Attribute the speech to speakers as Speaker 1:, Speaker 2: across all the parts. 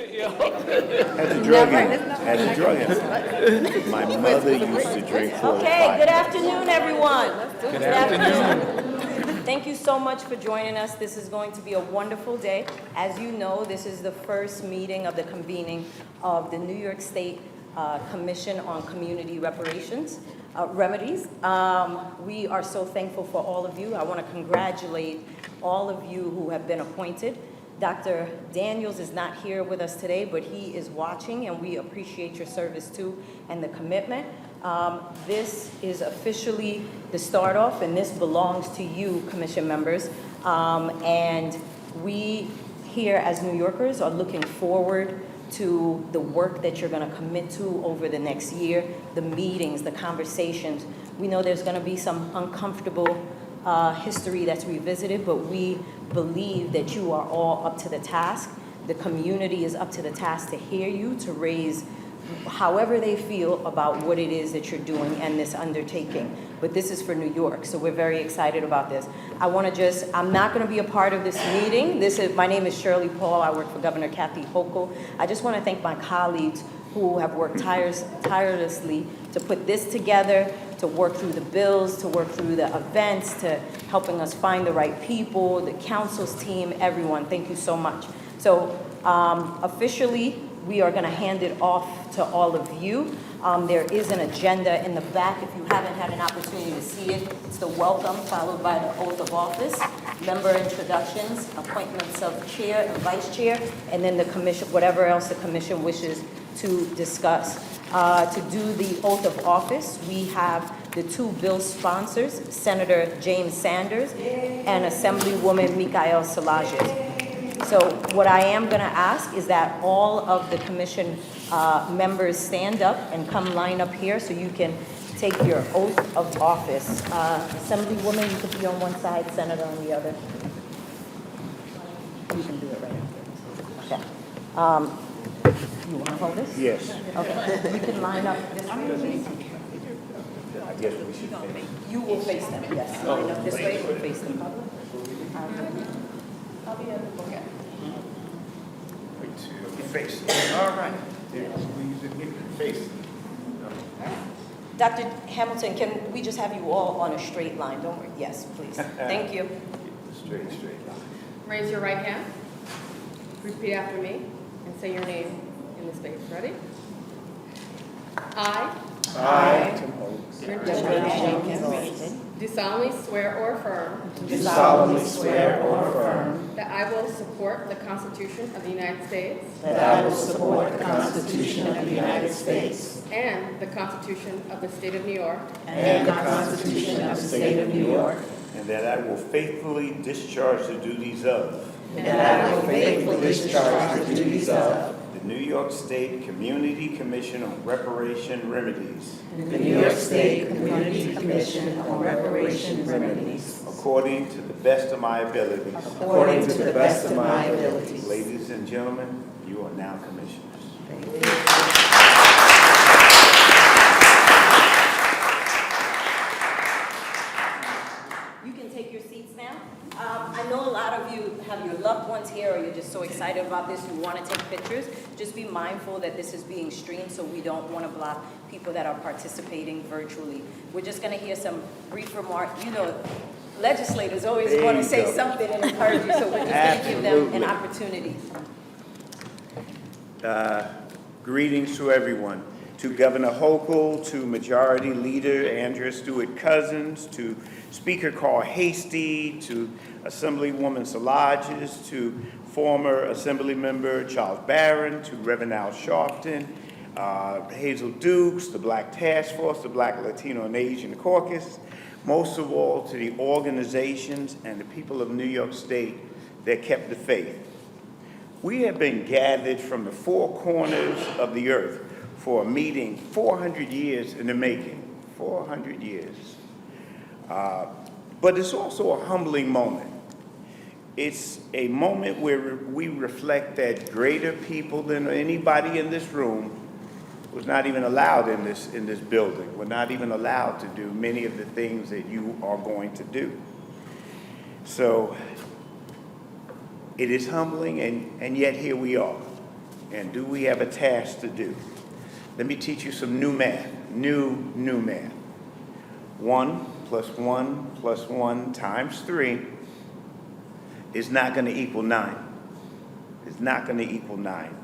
Speaker 1: Has a drug in it. Has a drug in it. My mother used to drink 4 to 5.
Speaker 2: Okay, good afternoon, everyone. Good afternoon. Thank you so much for joining us. This is going to be a wonderful day. As you know, this is the first meeting of the convening of the New York State Commission on Community Reparations Remedies. We are so thankful for all of you. I want to congratulate all of you who have been appointed. Dr. Daniels is not here with us today, but he is watching, and we appreciate your service too and the commitment. This is officially the start off, and this belongs to you, Commission members. And we here as New Yorkers are looking forward to the work that you're going to commit to over the next year, the meetings, the conversations. We know there's going to be some uncomfortable history that's revisited, but we believe that you are all up to the task. The community is up to the task to hear you, to raise however they feel about what it is that you're doing and this undertaking. But this is for New York, so we're very excited about this. I'm not going to be a part of this meeting. My name is Shirley Paul. I work for Governor Kathy Hochul. I just want to thank my colleagues who have worked tirelessly to put this together, to work through the bills, to work through the events, to helping us find the right people, the council's team, everyone. Thank you so much. So officially, we are going to hand it off to all of you. There is an agenda in the back. If you haven't had an opportunity to see it, it's the welcome followed by the oath of office, member introductions, appointments of chair and vice chair, and then the commission, whatever else the commission wishes to discuss. To do the oath of office, we have the 2 bill sponsors, Senator James Sanders and Assemblywoman Micael Salages. So what I am going to ask is that all of the commission members stand up and come line up here so you can take your oath of office. Assemblywoman, you could be on one side, Senator on the other. You can do it right after. Okay. You want to hold this?
Speaker 1: Yes.
Speaker 2: Okay. You can line up this way, please.
Speaker 1: I guess we should finish.
Speaker 2: You will face them, yes. Line up this way, we'll face them. Okay.
Speaker 1: Face. All right. Face.
Speaker 2: Dr. Hamilton, can we just have you all on a straight line? Don't worry. Yes, please. Thank you.
Speaker 1: Straight line.
Speaker 3: Raise your right hand. Repeat after me and say your name in the space. Ready? I do solemnly swear or affirm that I will support the Constitution of the United States and the Constitution of the State of New York
Speaker 1: And that I will faithfully discharge the duties of the New York State Community Commission on Reparations Remedies. According to the best of my abilities. Ladies and gentlemen, you are now commissioners.
Speaker 2: You can take your seats now. I know a lot of you have your loved ones here, or you're just so excited about this, you want to take pictures. Just be mindful that this is being streamed, so we don't want to block people that are participating virtually. We're just going to hear some brief remarks. You know, legislators always want to say something and encourage you, so we're just going to give them an opportunity.
Speaker 1: Greetings to everyone. To Governor Hochul, to Majority Leader Andrea Stewart-Cousins, to Speaker Carl Hastie, to Assemblywoman Salages, to former Assembly Member Charles Barron, to Reverend Al Sharpton, Hazel Dukes, the Black Task Force, the Black, Latino, and Asian Caucus, most of all to the organizations and the people of New York State that kept the faith. We have been gathered from the 4 corners of the earth for a meeting 400 years in the making, 400 years. But it's also a humbling moment. It's a moment where we reflect that greater people than anybody in this room was not even allowed in this building. We're not even allowed to do many of the things that you are going to do. So it is humbling, and yet here we are. And do we have a task to do? Let me teach you some new math, new math. 1 plus 1 plus 1 times 3 is not going to equal 9. It's not going to equal 9.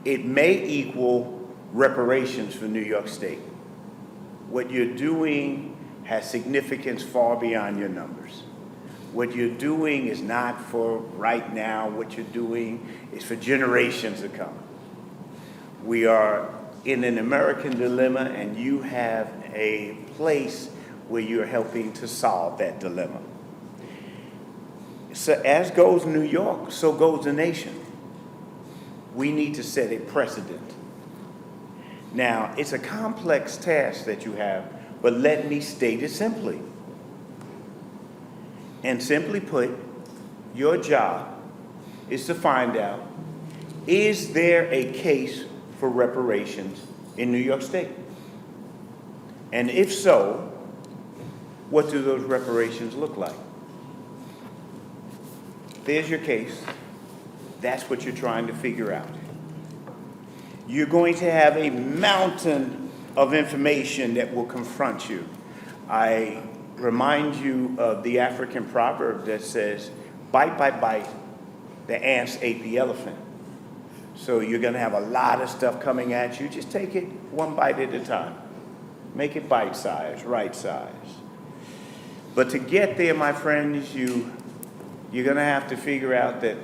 Speaker 1: It may equal reparations for New York State. What you're doing has significance far beyond your numbers. What you're doing is not for right now. What you're doing is for generations to come. We are in an American dilemma, and you have a place where you're helping to solve that dilemma. So as goes New York, so goes the nation. We need to set a precedent. Now, it's a complex task that you have, but let me state it simply. And simply put, your job is to find out, is there a case for reparations in New York State? And if so, what do those reparations look like? There's your case. That's what you're trying to figure out. You're going to have a mountain of information that will confront you. I remind you of the African proverb that says, bite by bite, the ants ate the elephant. So you're going to have a lot of stuff coming at you. Just take it one bite at a time. Make it bite-sized, right-sized. But to get there, my friends, you're going to have to figure out that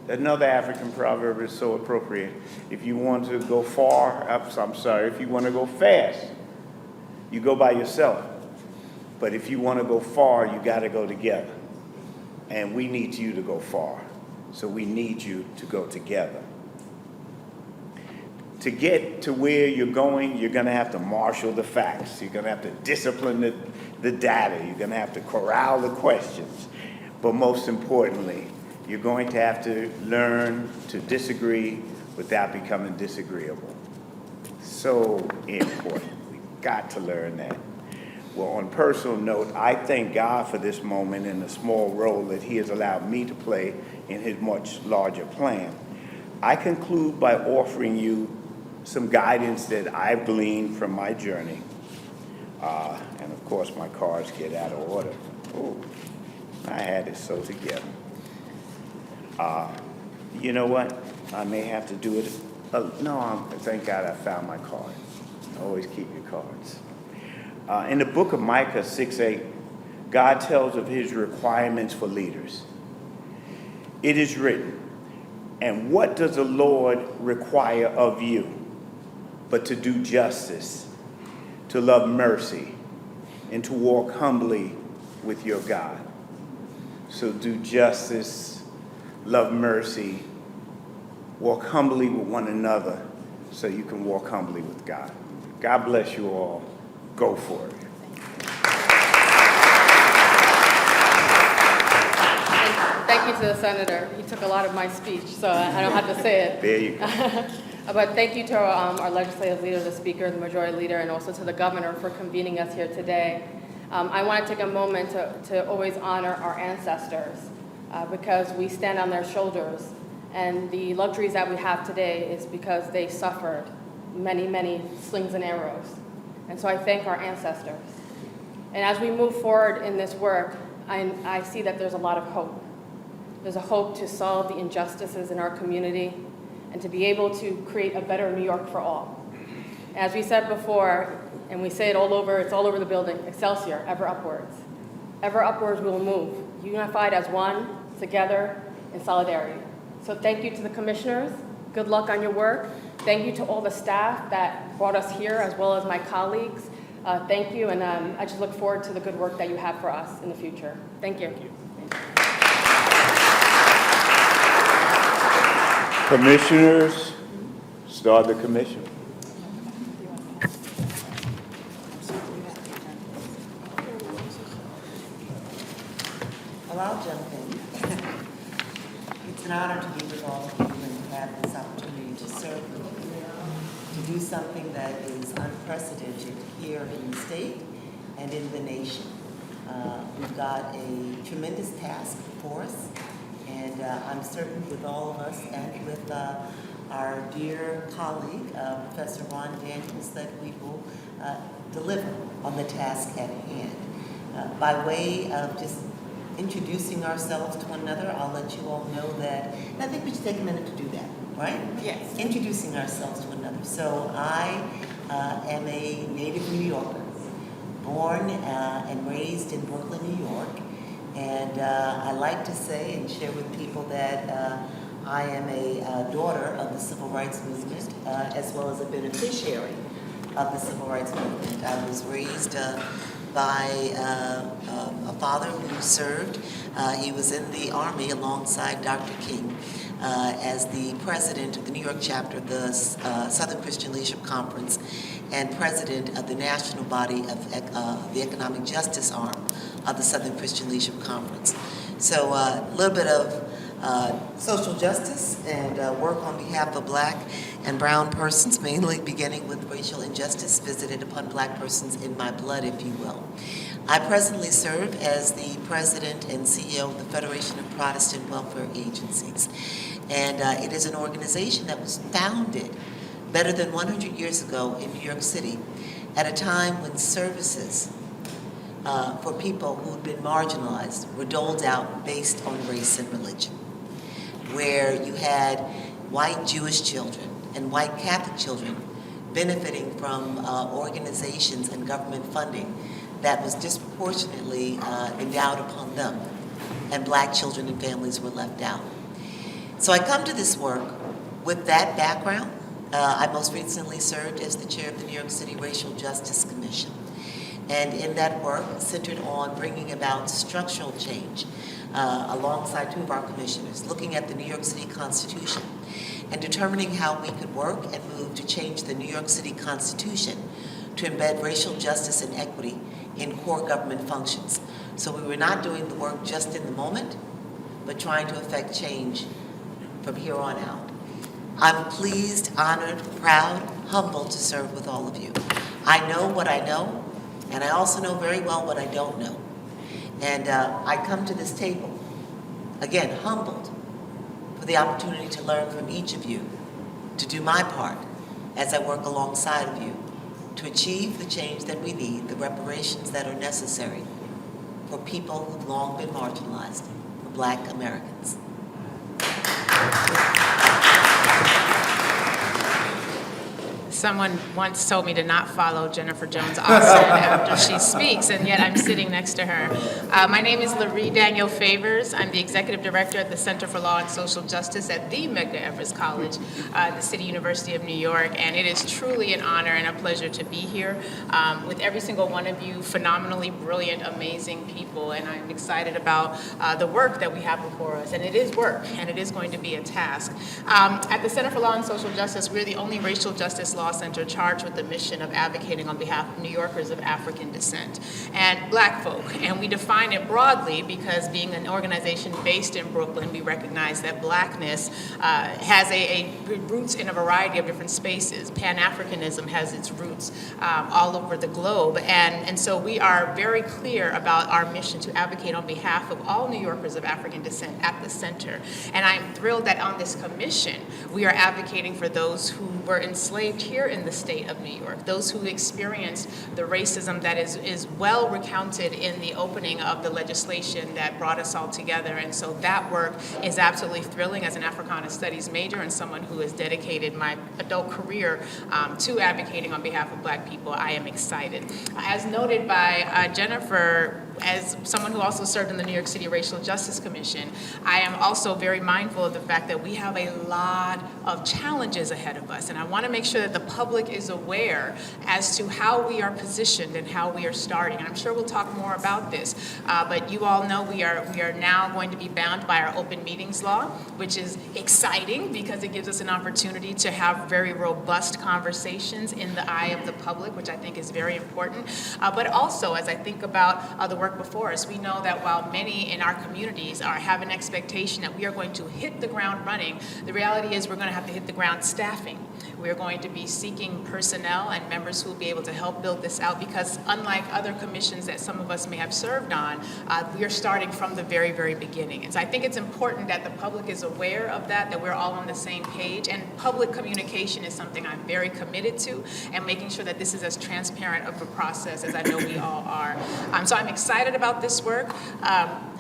Speaker 1: another African proverb is so appropriate. If you want to go if you want to go fast, you go by yourself. But if you want to go far, you got to go together. And we need you to go far. So we need you to go together. To get to where you're going, you're going to have to marshal the facts. You're going to have to discipline the data. You're going to have to corral the questions. But most importantly, you're going to have to learn to disagree without becoming disagreeable. So important. We've got to learn that. Well, on a personal note, I thank God for this moment and the small role that He has allowed me to play in His much larger plan. I conclude by offering you some guidance that I've gleaned from my journey. And of course, my cards get out of order. Oh, I had it so together. You know what? I may have to do it. Thank God I found my card. Always keep your cards. In the book of Micah 6:8, God tells of His requirements for leaders. It is written, and what does the Lord require of you but to do justice, to love mercy, and to walk humbly with your God? So do justice, love mercy, walk humbly with one another so you can walk humbly with God. God bless you all. Go for it.
Speaker 3: Thank you to the senator. He took a lot of my speech, so I don't have to say it.
Speaker 1: There you go.
Speaker 3: But thank you to our legislative leader, the speaker, the majority leader, and also to the governor for convening us here today. I want to take a moment to always honor our ancestors because we stand on their shoulders. And the luxuries that we have today is because they suffered many, many slings and arrows. And so I thank our ancestors. And as we move forward in this work, I see that there's a lot of hope. There's a hope to solve the injustices in our community and to be able to create a better New York for all. As we said before, and we say it all over, it's all over the building, Excelsior, ever upwards. Ever upwards we will move, unified as one, together, in solidarity. So thank you to the commissioners. Good luck on your work. Thank you to all the staff that brought us here, as well as my colleagues. Thank you, and I just look forward to the good work that you have for us in the future. Thank you.
Speaker 1: Commissioners, start the commission.
Speaker 4: Well, I'll jump in. It's an honor to be with all of you and to have this opportunity to serve you, to do something that is unprecedented here in the state and in the nation. We've got a tremendous task before us, and I'm certain with all of us and with our dear colleague, Professor Ron Daniels, that we will deliver on the task at hand. By way of just introducing ourselves to one another, I'll let you all know that, and I think we should take a minute to do that, right?
Speaker 5: Yes.
Speaker 4: Introducing ourselves to one another. So I am a native New Yorker, born and raised in Brooklyn, New York. And I like to say and share with people that I am a daughter of the Civil Rights Movement, as well as a beneficiary of the Civil Rights Movement. I was raised by a father who served. He was in the Army alongside Dr. King as the president of the New York chapter of the Southern Christian Leadership Conference and president of the national body of the Economic Justice arm of the Southern Christian Leadership Conference. So a little bit of social justice and work on behalf of Black and brown persons, mainly beginning with racial injustice visited upon Black persons in my blood, if you will. I presently serve as the president and CEO of the Federation of Protestant Welfare Agencies. And it is an organization that was founded better than 100 years ago in New York City at a time when services for people who had been marginalized were doled out based on race and religion, where you had white Jewish children and white Catholic children benefiting from organizations and government funding that was disproportionately endowed upon them, and Black children and families were left out. So I come to this work with that background. I most recently served as the chair of the New York City Racial Justice Commission. And in that work, centered on bringing about structural change alongside two of our commissioners, looking at the New York City Constitution and determining how we could work and move to change the New York City Constitution to embed racial justice and equity in core government functions. So we were not doing the work just in the moment, but trying to effect change from here on out. I'm pleased, honored, proud, humbled to serve with all of you. I know what I know, and I also know very well what I don't know. And I come to this table, again, humbled for the opportunity to learn from each of you, to do my part as I work alongside of you to achieve the change that we need, the reparations that are necessary for people who've long been marginalized, for Black Americans.
Speaker 5: Someone once told me to not follow Jennifer Jones Austin after she speaks, and yet I'm sitting next to her. My name is Laree Daniel Favors. I'm the executive director at the Center for Law and Social Justice at the Medgar Evers College, the City University of New York, and it is truly an honor and a pleasure to be here with every single one of you, phenomenally brilliant, amazing people, and I'm excited about the work that we have before us, and it is work, and it is going to be a task. At the Center for Law and Social Justice, we're the only racial justice law center charged with the mission of advocating on behalf of New Yorkers of African descent and Black folk. And we define it broadly because being an organization based in Brooklyn, we recognize that Blackness has a roots in a variety of different spaces. Pan-Africanism has its roots all over the globe. And so we are very clear about our mission to advocate on behalf of all New Yorkers of African descent at the center. And I'm thrilled that on this commission, we are advocating for those who were enslaved here in the state of New York, those who experienced the racism that is well recounted in the opening of the legislation that brought us all together. And so that work is absolutely thrilling as an Africana Studies major and someone who has dedicated my adult career to advocating on behalf of Black people. I am excited. As noted by Jennifer, as someone who also served in the New York City Racial Justice Commission, I am also very mindful of the fact that we have a lot of challenges ahead of us. And I want to make sure that the public is aware as to how we are positioned and how we are starting. And I'm sure we'll talk more about this. But you all know we are now going to be bound by our open meetings law, which is exciting because it gives us an opportunity to have very robust conversations in the eye of the public, which I think is very important. But also, as I think about the work before us, we know that while many in our communities have an expectation that we are going to hit the ground running, the reality is we're going to have to hit the ground staffing. We're going to be seeking personnel and members who will be able to help build this out, because unlike other commissions that some of us may have served on, we are starting from the very, very beginning. And so I think it's important that the public is aware of that we're all on the same page. And public communication is something I'm very committed to, and making sure that this is as transparent of a process as I know we all are. So I'm excited about this work.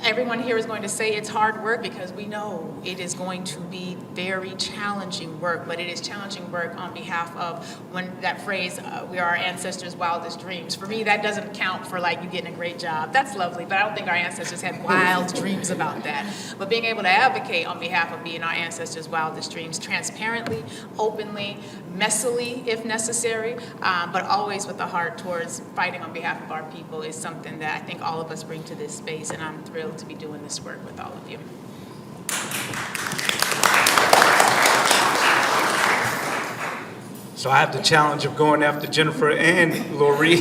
Speaker 5: Everyone here is going to say it's hard work, because we know it is going to be very challenging work, but it is challenging work on behalf of, when that phrase, we are our ancestors' wildest dreams. For me, that doesn't count for like you getting a great job. That's lovely, but I don't think our ancestors had wild dreams about that. But being able to advocate on behalf of being our ancestors' wildest dreams, transparently, openly, messily if necessary, but always with a heart towards fighting on behalf of our people, is something that I think all of us bring to this space, and I'm thrilled to be doing this work with all of you.
Speaker 6: So I have the challenge of going after Jennifer and Lori,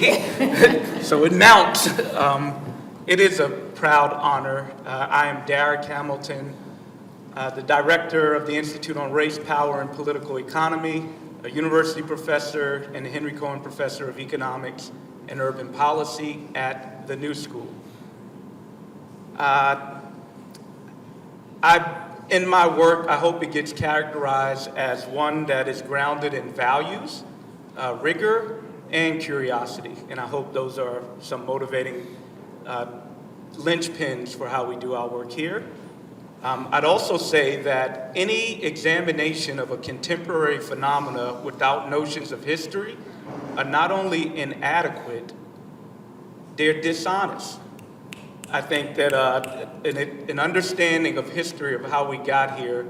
Speaker 6: so it mounts. It is a proud honor. I am Derek Hamilton, the director of the Institute on Race, Power, and Political Economy, a university professor and a Henry Cohen Professor of Economics and Urban Policy at the New School. In my work, I hope it gets characterized as one that is grounded in values, rigor, and curiosity. And I hope those are some motivating linchpins for how we do our work here. I'd also say that any examination of a contemporary phenomena without notions of history are not only inadequate, they're dishonest. I think that an understanding of history of how we got here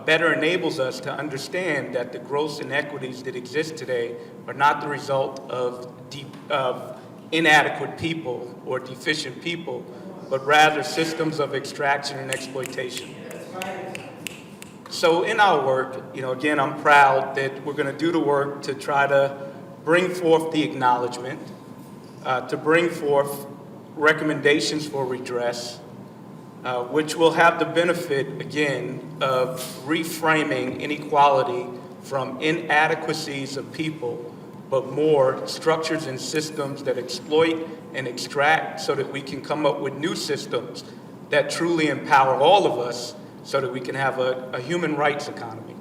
Speaker 6: better enables us to understand that the gross inequities that exist today are not the result of inadequate people or deficient people, but rather systems of extraction and exploitation. So in our work, again, I'm proud that we're going to do the work to try to bring forth the acknowledgement, to bring forth recommendations for redress, which will have the benefit, again, of reframing inequality from inadequacies of people, but more structures and systems that exploit and extract, so that we can come up with new systems that truly empower all of us, so that we can have a human rights economy.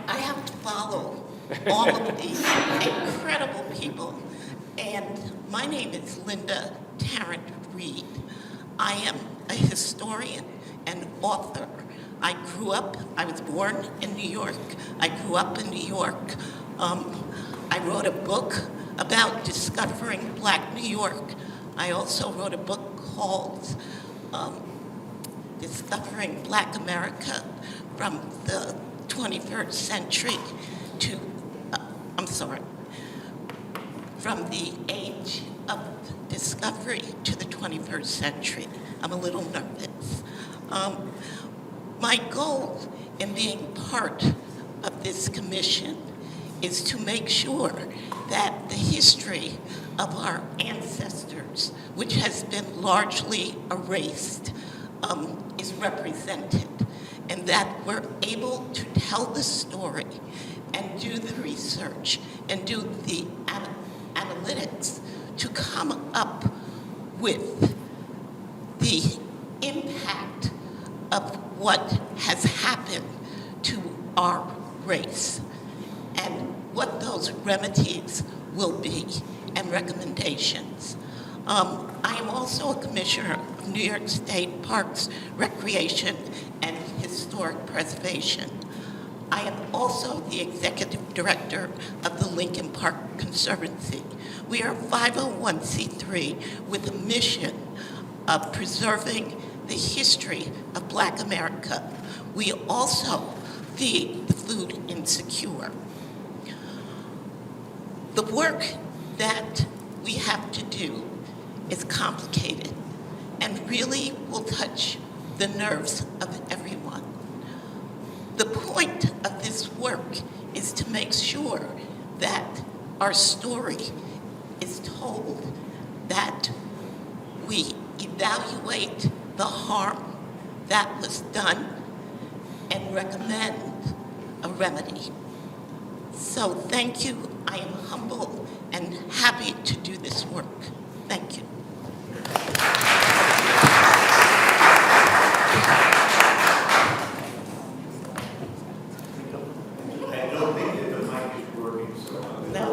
Speaker 7: I have to follow all of these incredible people. And my name is Linda Tarrant Reed. I am a historian and author. I was born in New York. I grew up in New York. I wrote a book about discovering Black New York. I also wrote a book called Discovering Black America from the 21st century to, from the age of discovery to the 21st century. I'm a little nervous. My goal in being part of this commission is to make sure that the history of our ancestors, which has been largely erased, is represented, and that we're able to tell the story and do the research and do the analytics to come up with the impact of what has happened to our race and what those remedies will be and recommendations. I am also a commissioner of New York State Parks, Recreation, and Historic Preservation. I am also the executive director of the Lincoln Park Conservancy. We are a 501c3 with a mission of preserving the history of Black America. We also feed the food insecure. The work that we have to do is complicated and really will touch the nerves of everyone. The point of this work is to make sure that our story is told, that we evaluate the harm that was done and recommend a remedy. So thank you. I am humble and happy to do this work. Thank you.
Speaker 1: I don't think that the mic is working, so
Speaker 7: No.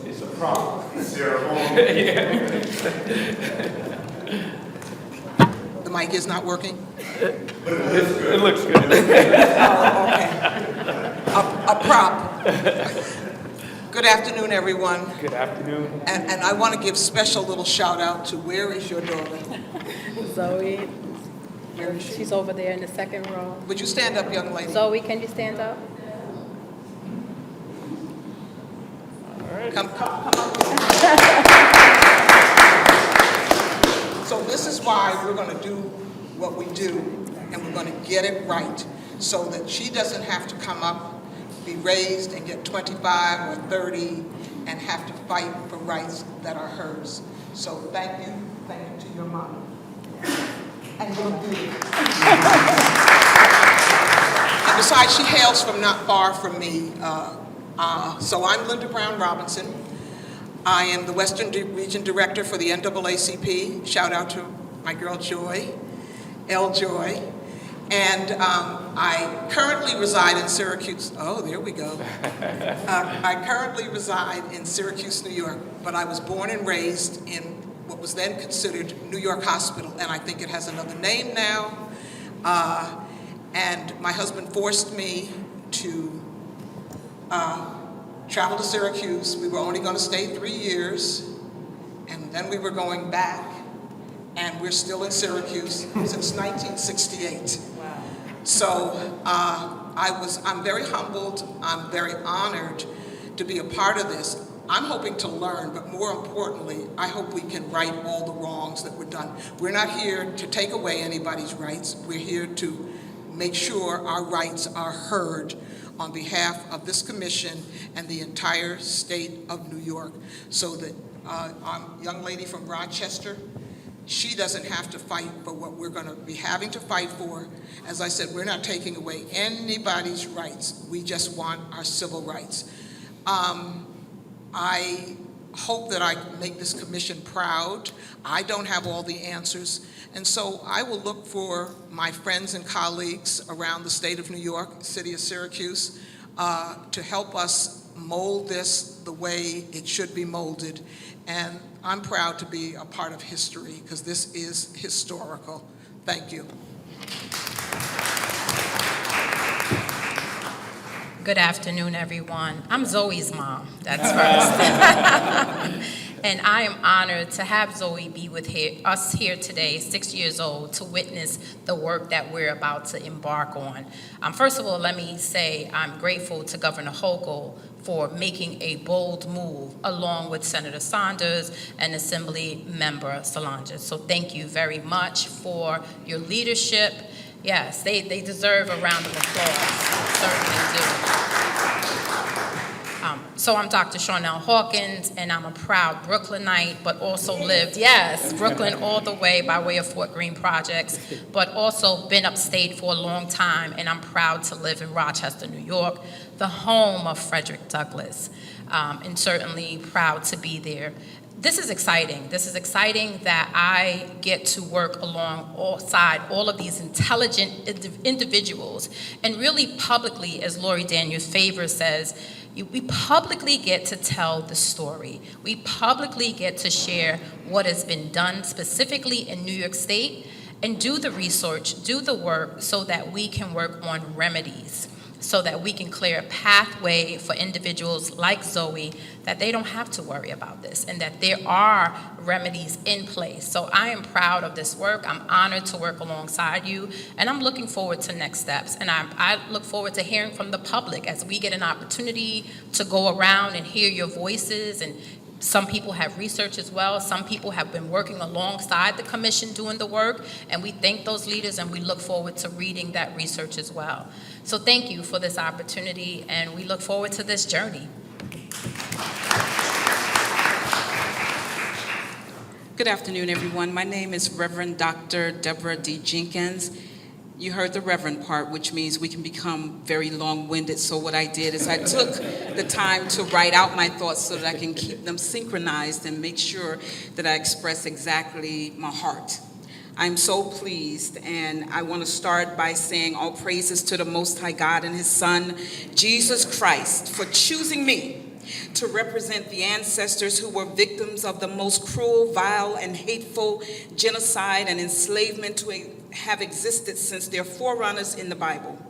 Speaker 1: it's a problem. Is there a moment?
Speaker 8: The mic is not working?
Speaker 1: It looks good.
Speaker 8: Oh, okay. A prop. Good afternoon, everyone.
Speaker 6: Good afternoon.
Speaker 8: And I want to give special little shout out to, where is your daughter?
Speaker 3: Zoe,
Speaker 8: Where is she?
Speaker 3: she's over there in the second row.
Speaker 8: Would you stand up, young lady?
Speaker 3: Zoe, can you stand up?
Speaker 8: Come up. So this is why we're going to do what we do, and we're going to get it right, so that she doesn't have to come up, be raised, and get 25 or 30, and have to fight for rights that are hers. So thank you to your mama. And your beauty. And besides, she hails from not far from me. So I'm Linda Brown Robinson. I am the Western Region Director for the NAACP. Shout out to my girl Joy, L. Joy. And I currently reside in Syracuse. Oh, there we go. I currently reside in Syracuse, New York, but I was born and raised in what was then considered New York Hospital, and I think it has another name now. And my husband forced me to travel to Syracuse. We were only going to stay 3 years, and then we were going back, and we're still in Syracuse since 1968. Wow. So I'm very humbled, I'm very honored to be a part of this. I'm hoping to learn, but more importantly, I hope we can right all the wrongs that were done. We're not here to take away anybody's rights. We're here to make sure our rights are heard on behalf of this commission and the entire state of New York, so that our young lady from Rochester, she doesn't have to fight for what we're going to be having to fight for. As I said, we're not taking away anybody's rights. We just want our civil rights. I hope that I can make this commission proud. I don't have all the answers, and so I will look for my friends and colleagues around the state of New York, city of Syracuse, to help us mold this the way it should be molded. And I'm proud to be a part of history, because this is historical. Thank you.
Speaker 5: Good afternoon, everyone. I'm Zoe's mom, that's first. And I am honored to have Zoe be with us here today, 6 years old, to witness the work that we're about to embark on. First of all, let me say I'm grateful to Governor Hochul for making a bold move along with Senator Saunders and Assembly Member Solange. So thank you very much for your leadership. Yes, they deserve a round of applause, certainly do. So I'm Dr. Charnel Hawkins, and I'm a proud Brooklynite, but also lived, yes, Brooklyn all the way by way of Fort Greene projects, but also been upstate for a long time, and I'm proud to live in Rochester, New York, the home of Frederick Douglass, and certainly proud to be there. This is exciting. This is exciting that I get to work alongside all of these intelligent individuals, and really publicly, as Lori Daniels Favors says, we publicly get to tell the story. We publicly get to share what has been done specifically in New York State, and do the research, do the work, so that we can work on remedies, so that we can clear a pathway for individuals like Zoe, that they don't have to worry about this, and that there are remedies in place. So I am proud of this work. I'm honored to work alongside you, and I'm looking forward to next steps. And I look forward to hearing from the public as we get an opportunity to go around and hear your voices. And some people have research as well. Some people have been working alongside the commission doing the work, and we thank those leaders, and we look forward to reading that research as well. So thank you for this opportunity, and we look forward to this journey.
Speaker 9: Good afternoon, everyone. My name is Reverend Dr. Deborah D. Jenkins. You heard the Reverend part, which means we can become very long-winded. So what I did is I took the time to write out my thoughts so that I can keep them synchronized and make sure that I express exactly my heart. I'm so pleased, and I want to start by saying all praises to the Most High God and His Son, Jesus Christ, for choosing me to represent the ancestors who were victims of the most cruel, vile, and hateful genocide and enslavement to have existed since their forerunners in the Bible.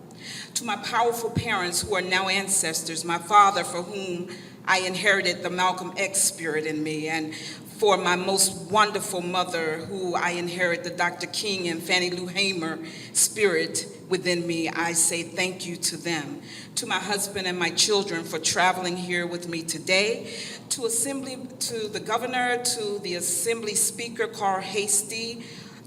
Speaker 9: To my powerful parents who are now ancestors, my father for whom I inherited the Malcolm X spirit in me, and for my most wonderful mother who I inherit the Dr. King and Fannie Lou Hamer spirit within me, I say thank you to them. To my husband and my children for traveling here with me today, to the governor, to the Assembly Speaker Carl Hastie,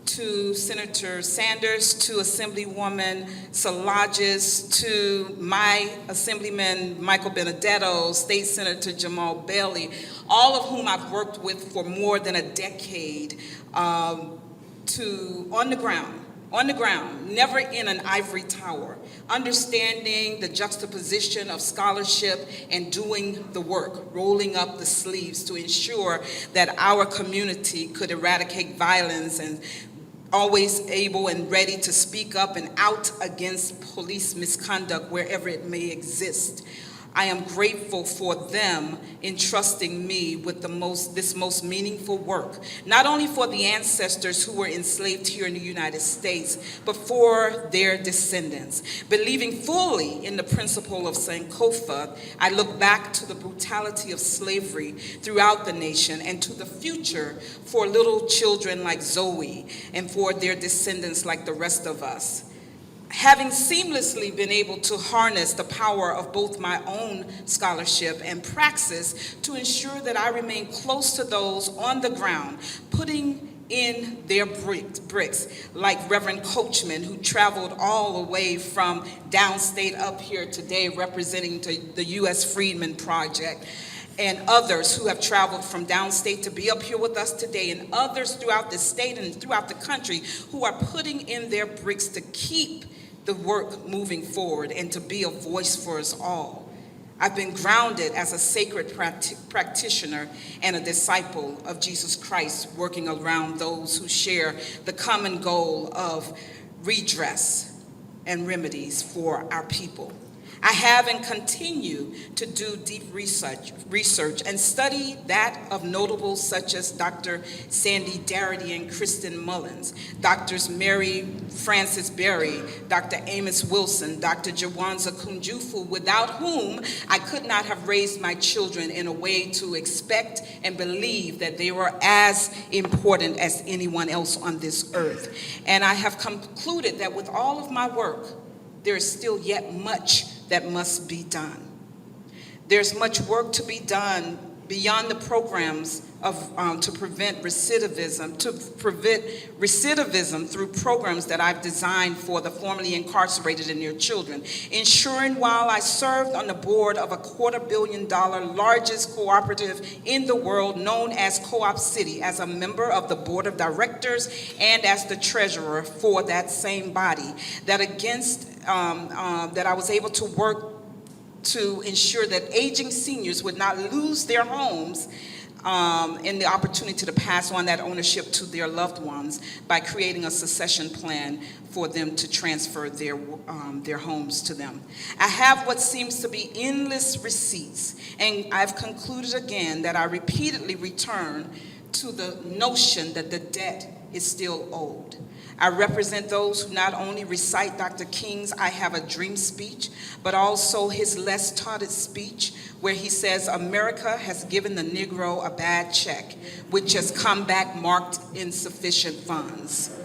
Speaker 9: to Senator Sanders, to Assemblywoman Salages, to my Assemblyman Michael Benedetto, State Senator Jamal Bailey, all of whom I've worked with for more than a decade, on the ground, never in an ivory tower, understanding the juxtaposition of scholarship and doing the work, rolling up the sleeves to ensure that our community could eradicate violence, and always able and ready to speak up and out against police misconduct wherever it may exist. I am grateful for them entrusting me with this most meaningful work, not only for the ancestors who were enslaved here in the United States, but for their descendants. Believing fully in the principle of Sankofa, I look back to the brutality of slavery throughout the nation and to the future for little children like Zoe and for their descendants like the rest of us. Having seamlessly been able to harness the power of both my own scholarship and praxis to ensure that I remain close to those on the ground, putting in their bricks, like Reverend Coachman, who traveled all the way from downstate up here today representing the U.S. Freedmen Project, and others who have traveled from downstate to be up here with us today, and others throughout the state and throughout the country who are putting in their bricks to keep the work moving forward and to be a voice for us all. I've been grounded as a sacred practitioner and a disciple of Jesus Christ, working around those who share the common goal of redress and remedies for our people. I have and continue to do deep research and study that of notables such as Dr. Sandy Darity and Kristen Mullins, Drs. Mary Frances Berry, Dr. Amos Wilson, Dr. Jawanza Kunjufu, without whom I could not have raised my children in a way to expect and believe that they were as important as anyone else on this earth. And I have concluded that with all of my work, there is still yet much that must be done. There's much work to be done beyond the programs to prevent recidivism, through programs that I've designed for the formerly incarcerated and their children, ensuring while I served on the board of a $250 million largest cooperative in the world known as Co-op City, as a member of the board of directors and as the treasurer for that same body, that I was able to work to ensure that aging seniors would not lose their homes and the opportunity to pass on that ownership to their loved ones by creating a succession plan for them to transfer their homes to them. I have what seems to be endless receipts, and I've concluded again that I repeatedly return to the notion that the debt is still owed. I represent those who not only recite Dr. King's I Have a Dream speech, but also his less taught speech where he says, America has given the Negro a bad check, which has come back marked insufficient funds.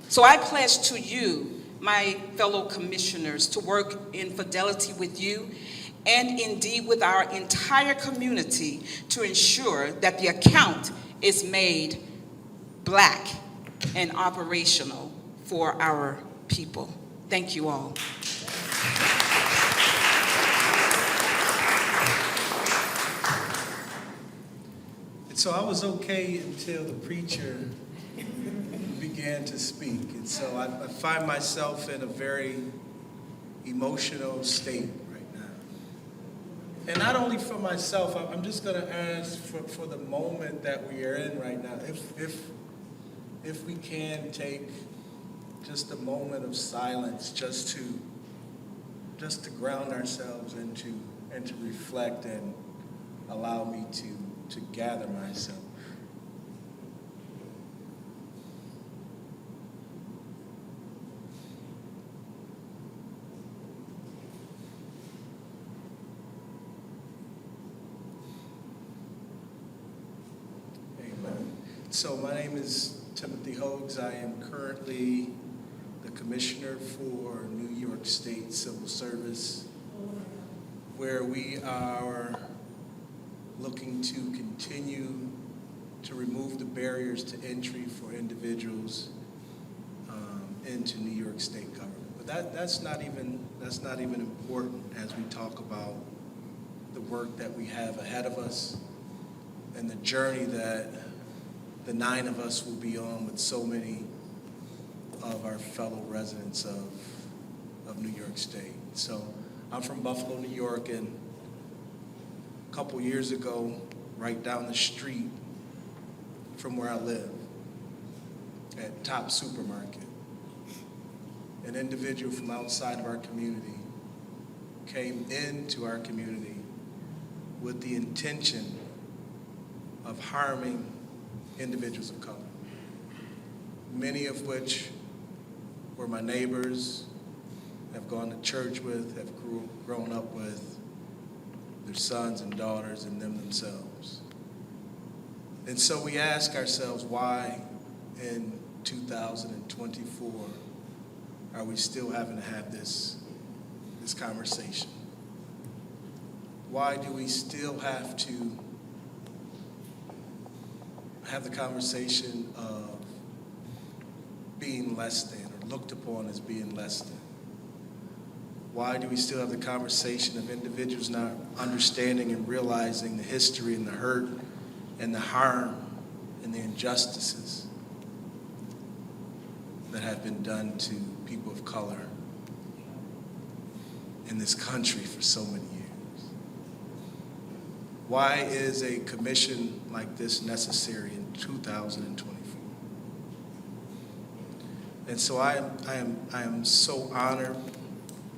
Speaker 9: So I pledge to you, my fellow commissioners, to work in fidelity with you and indeed with our entire community to ensure that the account is made black and operational for our people. Thank you all.
Speaker 10: So I was okay until the preacher began to speak. And so I find myself in a very emotional state right now. And not only for myself, I'm just going to ask for the moment that we are in right now, if we can take just a moment of silence just to ground ourselves and to reflect and allow me to gather myself. Amen. So my name is Timothy Hochul. I am currently the Commissioner for New York State Civil Service, where we are looking to continue to remove the barriers to entry for individuals into New York State government. But that's not even important as we talk about the work that we have ahead of us and the journey that the 9 of us will be on with so many of our fellow residents of New York State. So I'm from Buffalo, New York, and a couple years ago, right down the street from where I live, at Top Supermarket, an individual from outside of our community came into our community with the intention of harming individuals of color, many of which were my neighbors, have gone to church with, have grown up with, their sons and daughters and them themselves. And so we ask ourselves, why in 2024 are we still having to have this conversation? Why do we still have to have the conversation of being less than or looked upon as being less than? Why do we still have the conversation of individuals not understanding and realizing the history and the hurt and the harm and the injustices that have been done to people of color in this country for so many years? Why is a commission like this necessary in 2024? And so I am so honored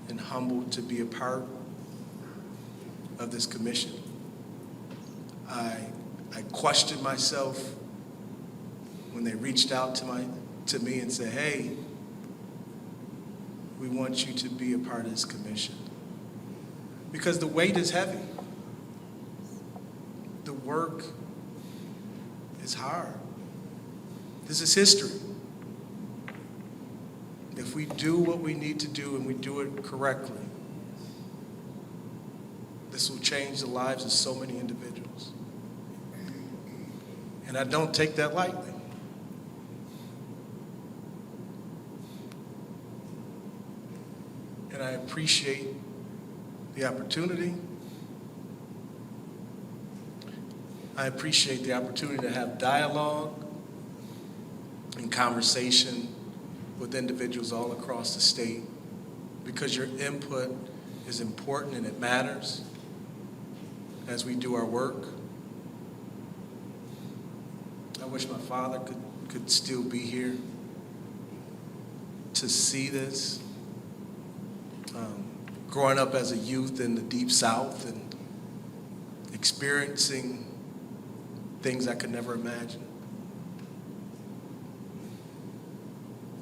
Speaker 10: and humbled to be a part of this commission. I questioned myself when they reached out to me and said, hey, we want you to be a part of this commission. Because the weight is heavy. The work is hard. This is history. If we do what we need to do and we do it correctly, this will change the lives of so many individuals. And I don't take that lightly. And I appreciate the opportunity. I appreciate the opportunity to have dialogue and conversation with individuals all across the state, because your input is important and it matters as we do our work. I wish my father could still be here to see this. Growing up as a youth in the Deep South and experiencing things I could never imagine.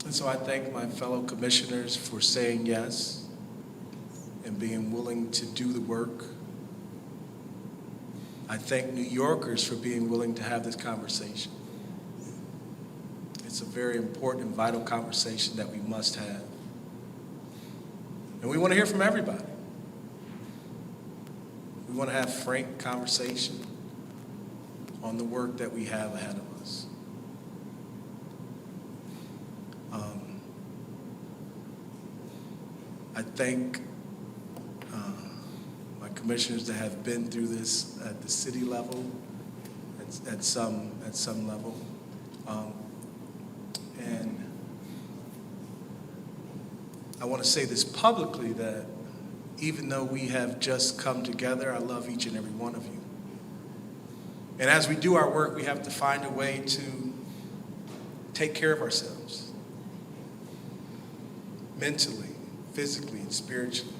Speaker 10: And so I thank my fellow commissioners for saying yes and being willing to do the work. I thank New Yorkers for being willing to have this conversation. It's a very important and vital conversation that we must have. And we want to hear from everybody. We want to have frank conversation on the work that we have ahead of us. I thank my commissioners that have been through this at the city level and at some level. And I want to say this publicly, that even though we have just come together, I love each and every one of you. And as we do our work, we have to find a way to take care of ourselves, mentally, physically, and spiritually.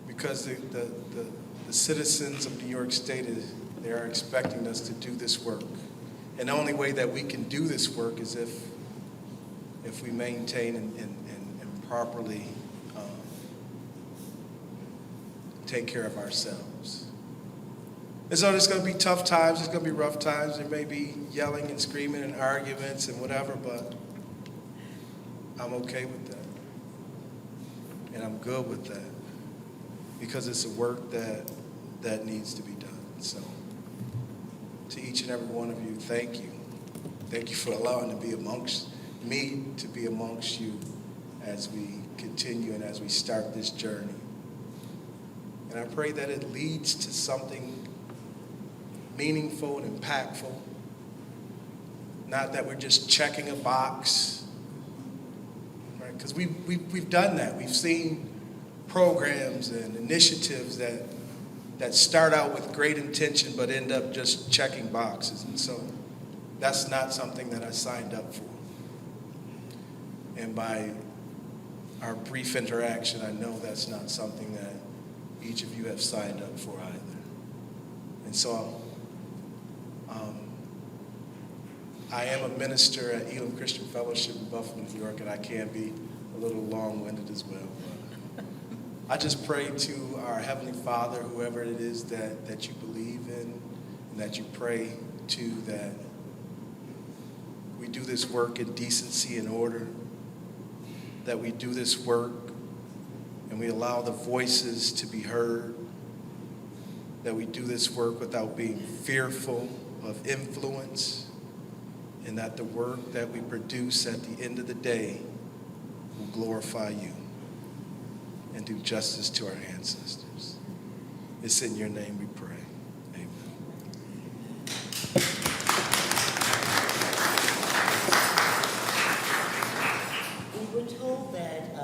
Speaker 10: Because the citizens of New York State, they are expecting us to do this work. And the only way that we can do this work is if we maintain and properly take care of ourselves. And so there's going to be tough times, there's going to be rough times, there may be yelling and screaming and arguments and whatever, but I'm okay with that. And I'm good with that, because it's a work that needs to be done. So to each and every one of you, thank you. Thank you for allowing me to be amongst you as we continue and as we start this journey. And I pray that it leads to something meaningful and impactful. Not that we're just checking a box, right? Because we've done that. We've seen programs and initiatives that start out with great intention but end up just checking boxes. And so that's not something that I signed up for. And by our brief interaction, I know that's not something that each of you have signed up for either. And so I am a minister at Elam Christian Fellowship in Buffalo, New York, and I can be a little long-winded as well. But I just pray to our Heavenly Father, whoever it is that you believe in and that you pray to, that we do this work in decency and order, that we do this work and we allow the voices to be heard, that we do this work without being fearful of influence, and that the work that we produce at the end of the day will glorify you and do justice to our ancestors. It's in your name we pray. Amen.
Speaker 4: We were told that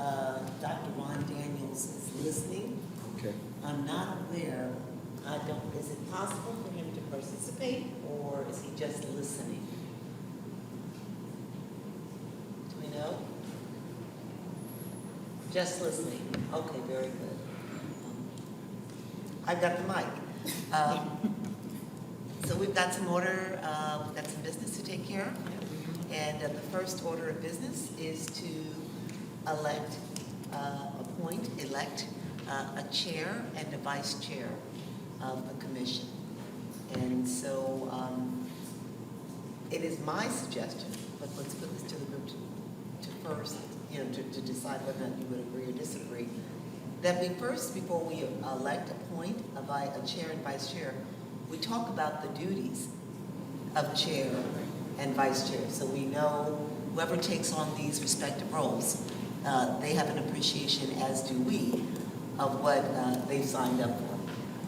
Speaker 4: Dr. Ron Daniels is listening.
Speaker 10: Okay.
Speaker 4: I'm not aware. Is it possible for him to participate, or is he just listening? Do we know? Just listening. Okay, very good. I've got the mic. So we've got some order, we've got some business to take care of. And the first order of business is to elect a chair and a vice chair of the commission. And so it is my suggestion, but let's put this to the group to first, to decide whether or not you would agree or disagree, that we first, before we appoint a chair and vice chair, we talk about the duties of chair and vice chair. So we know whoever takes on these respective roles, they have an appreciation, as do we, of what they've signed up for.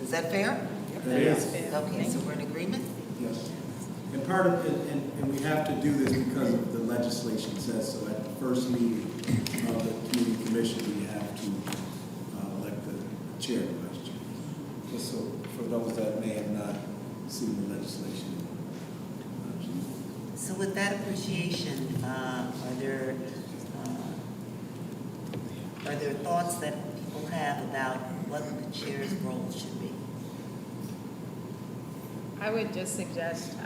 Speaker 4: Is that fair?
Speaker 11: It is.
Speaker 4: Okay, so we're in agreement?
Speaker 11: Yes. And part of it, and we have to do this because of the legislation says so. At the first meeting of the community commission, we have to elect the chair and vice chair. Just so for those that may have not seen the legislation.
Speaker 4: So with that appreciation, are there thoughts that people have about what the chair's role should be?
Speaker 5: I would just suggest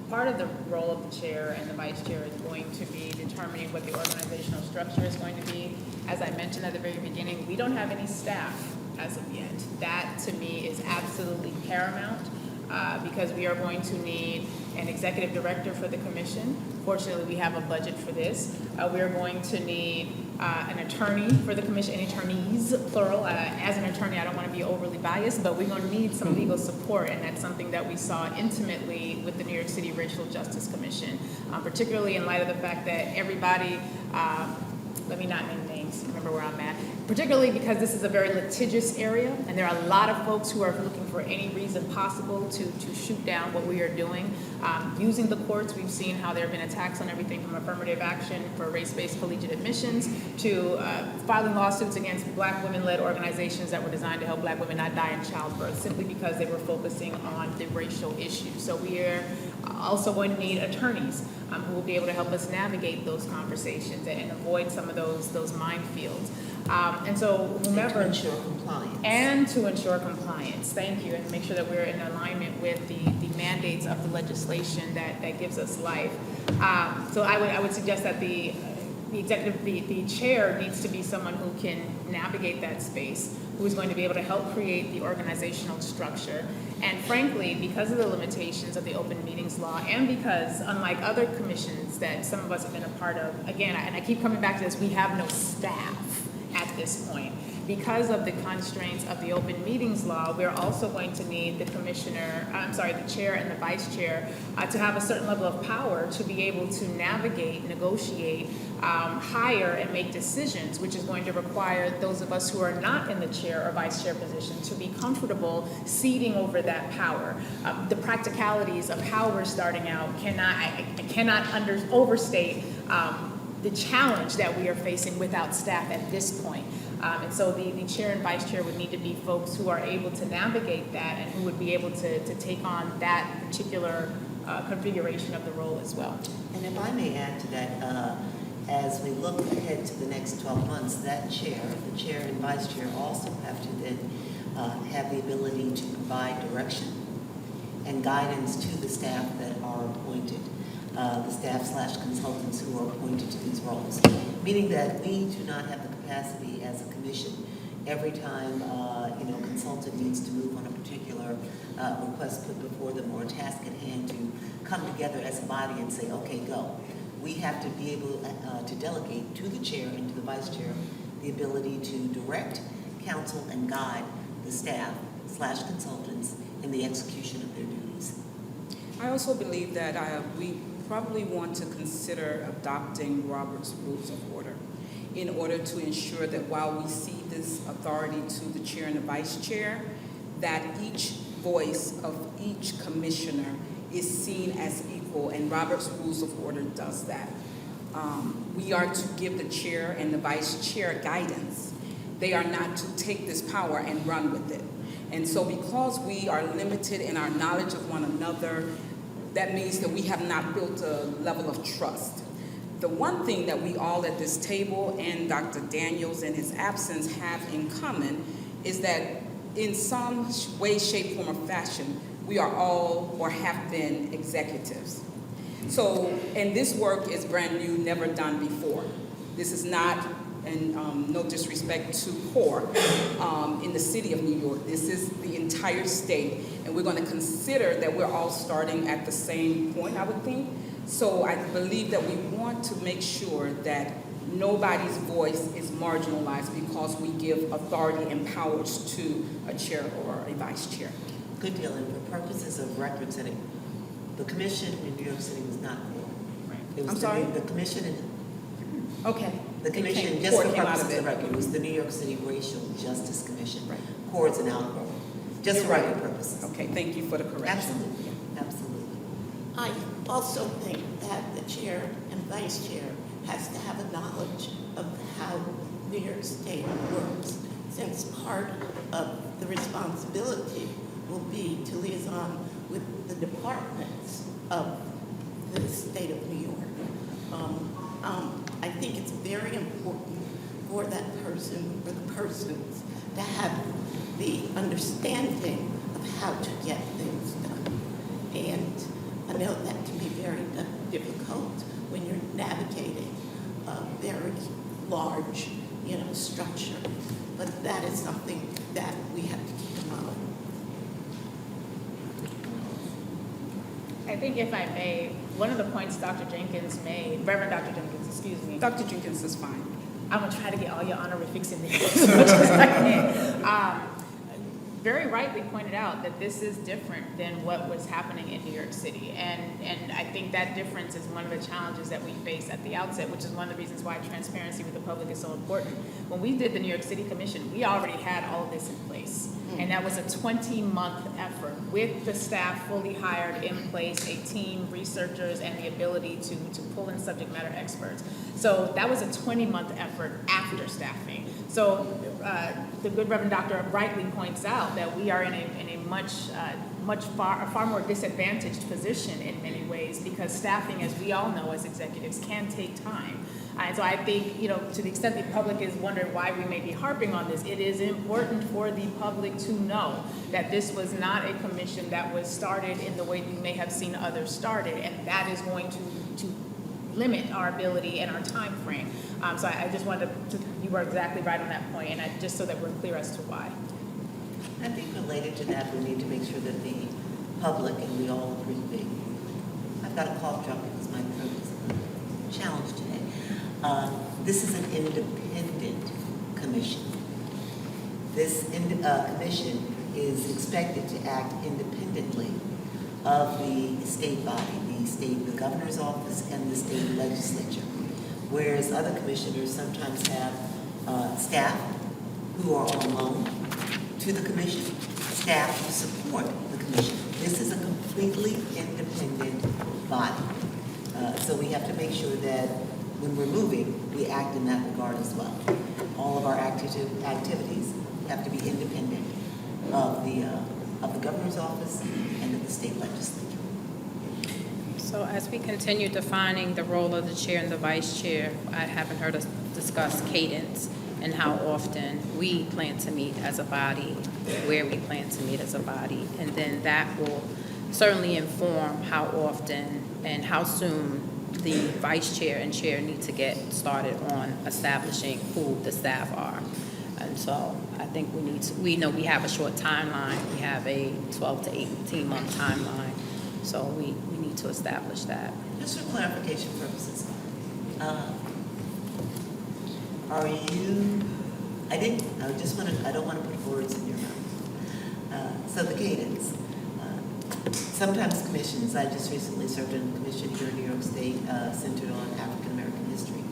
Speaker 5: part of the role of the chair and the vice chair is going to be determining what the organizational structure is going to be. As I mentioned at the very beginning, we don't have any staff as of yet. That, to me, is absolutely paramount because we are going to need an executive director for the commission. Fortunately, we have a budget for this. We are going to need an attorney for the commission, and attorneys, plural. As an attorney, I don't want to be overly biased, but we're going to need some legal support, and that's something that we saw intimately with the New York City Racial Justice Commission, particularly in light of the fact that everybody, let me not name names, remember where I'm at, particularly because this is a very litigious area, and there are a lot of folks who are looking for any reason possible to shoot down what we are doing. Using the courts, we've seen how there have been attacks on everything from affirmative action for race-based collegiate admissions to filing lawsuits against Black women-led organizations that were designed to help Black women not die in childbirth, simply because they were focusing on the racial issue. So we are also going to need attorneys who will be able to help us navigate those conversations and avoid some of those minefields. And so whomever—
Speaker 4: And to ensure compliance.
Speaker 5: And to ensure compliance, thank you, and make sure that we're in alignment with the mandates of the legislation that gives us life. So I would suggest that the chair needs to be someone who can navigate that space, who is going to be able to help create the organizational structure. And frankly, because of the limitations of the open meetings law, and because unlike other commissions that some of us have been a part of, again, and I keep coming back to this, we have no staff at this point. Because of the constraints of the open meetings law, we're also going to need the chair and the vice chair to have a certain level of power to be able to navigate, negotiate, hire, and make decisions, which is going to require those of us who are not in the chair or vice chair position to be comfortable ceding over that power. The practicalities of how we're starting out I cannot overstate the challenge that we are facing without staff at this point. And so the chair and vice chair would need to be folks who are able to navigate that and who would be able to take on that particular configuration of the role as well.
Speaker 4: And if I may add to that, as we look ahead to the next 12 months, that chair, the chair and vice chair also have to then have the ability to provide direction and guidance to the staff that are appointed, the staff/consultants who are appointed to these roles. Meaning that we do not have the capacity as a commission every time a consultant needs to move on a particular request put before them or a task at hand to come together as a body and say, okay, go. We have to be able to delegate to the chair and to the vice chair the ability to direct, counsel, and guide the staff/consultants in the execution of their duties.
Speaker 9: I also believe that we probably want to consider adopting Robert's Rules of Order in order to ensure that while we see this authority to the chair and the vice chair, that each voice of each commissioner is seen as equal, and Robert's Rules of Order does that. We are to give the chair and the vice chair guidance. They are not to take this power and run with it. And so because we are limited in our knowledge of one another, that means that we have not built a level of trust. The one thing that we all at this table and Dr. Daniels in his absence have in common is that in some way, shape, form, or fashion, we are all or have been executives. So, and this work is brand new, never done before. This is not, and no disrespect to CORE, in the city of New York. This is the entire state, and we're going to consider that we're all starting at the same point, I would think. So I believe that we want to make sure that nobody's voice is marginalized because we give authority and powers to a chair or a vice chair.
Speaker 4: Good deal. And for purposes of record setting, the commission in New York City was not CORE.
Speaker 5: Right.
Speaker 4: It was
Speaker 9: I'm sorry?
Speaker 4: The commission,
Speaker 5: Okay.
Speaker 4: the commission, just for purposes of record, it was the New York City Racial Justice Commission.
Speaker 9: Right.
Speaker 4: CORE is an outgrowth, just for record purposes.
Speaker 9: Okay, thank you for the correction.
Speaker 4: Absolutely, absolutely.
Speaker 7: I also think that the chair and vice chair has to have a knowledge of how New York State works, since part of the responsibility will be to liaison with the departments of the state of New York. I think it's very important for that person or the persons to have the understanding of how to get things done. And I know that can be very difficult when you're navigating a very large, structure. But that is something that we have to keep in mind.
Speaker 5: I think if I may, one of the points Dr. Jenkins made, Reverend Dr. Jenkins, excuse me.
Speaker 9: Dr. Jenkins is fine.
Speaker 5: I'm gonna try to get all your honorifics in there as much as I can. very rightly pointed out that this is different than what was happening in New York City. And I think that difference is one of the challenges that we face at the outset, which is one of the reasons why transparency with the public is so important. When we did the New York City Commission, we already had all of this in place. And that was a 20-month effort with the staff fully hired in place, a team, researchers, and the ability to pull in subject matter experts. So that was a 20-month effort after staffing. So the good Reverend Doctor rightly points out that we are in a far more disadvantaged position in many ways, because staffing, as we all know as executives, can take time. And so I think, to the extent the public is wondering why we may be harping on this, it is important for the public to know that this was not a commission that was started in the way we may have seen others started, and that is going to limit our ability and our time frame. So I just wanted to, you were exactly right on that point, and just so that we're clear as to why.
Speaker 4: I think related to that, we need to make sure that the public, and we all agree, I've got a cough drop because my throat is challenged today. This is an independent commission. This commission is expected to act independently of the state body, the governor's office and the state legislature. Whereas other commissioners sometimes have staff who are on loan to the commission, staff who support the commission. This is a completely independent body. So we have to make sure that when we're moving, we act in that regard as well. All of our activities have to be independent of the governor's office and of the state legislature.
Speaker 12: So as we continue defining the role of the chair and the vice chair, I haven't heard us discuss cadence and how often we plan to meet as a body, where we plan to meet as a body. And then that will certainly inform how often and how soon the vice chair and chair need to get started on establishing who the staff are. And so I think we know we have a short timeline. We have a 12 to 18 month timeline. So we need to establish that.
Speaker 4: Just for clarification purposes, I don't want to put words in your mouth. So the cadence. Sometimes commissions, I just recently served in a commission here in New York State centered on African American history.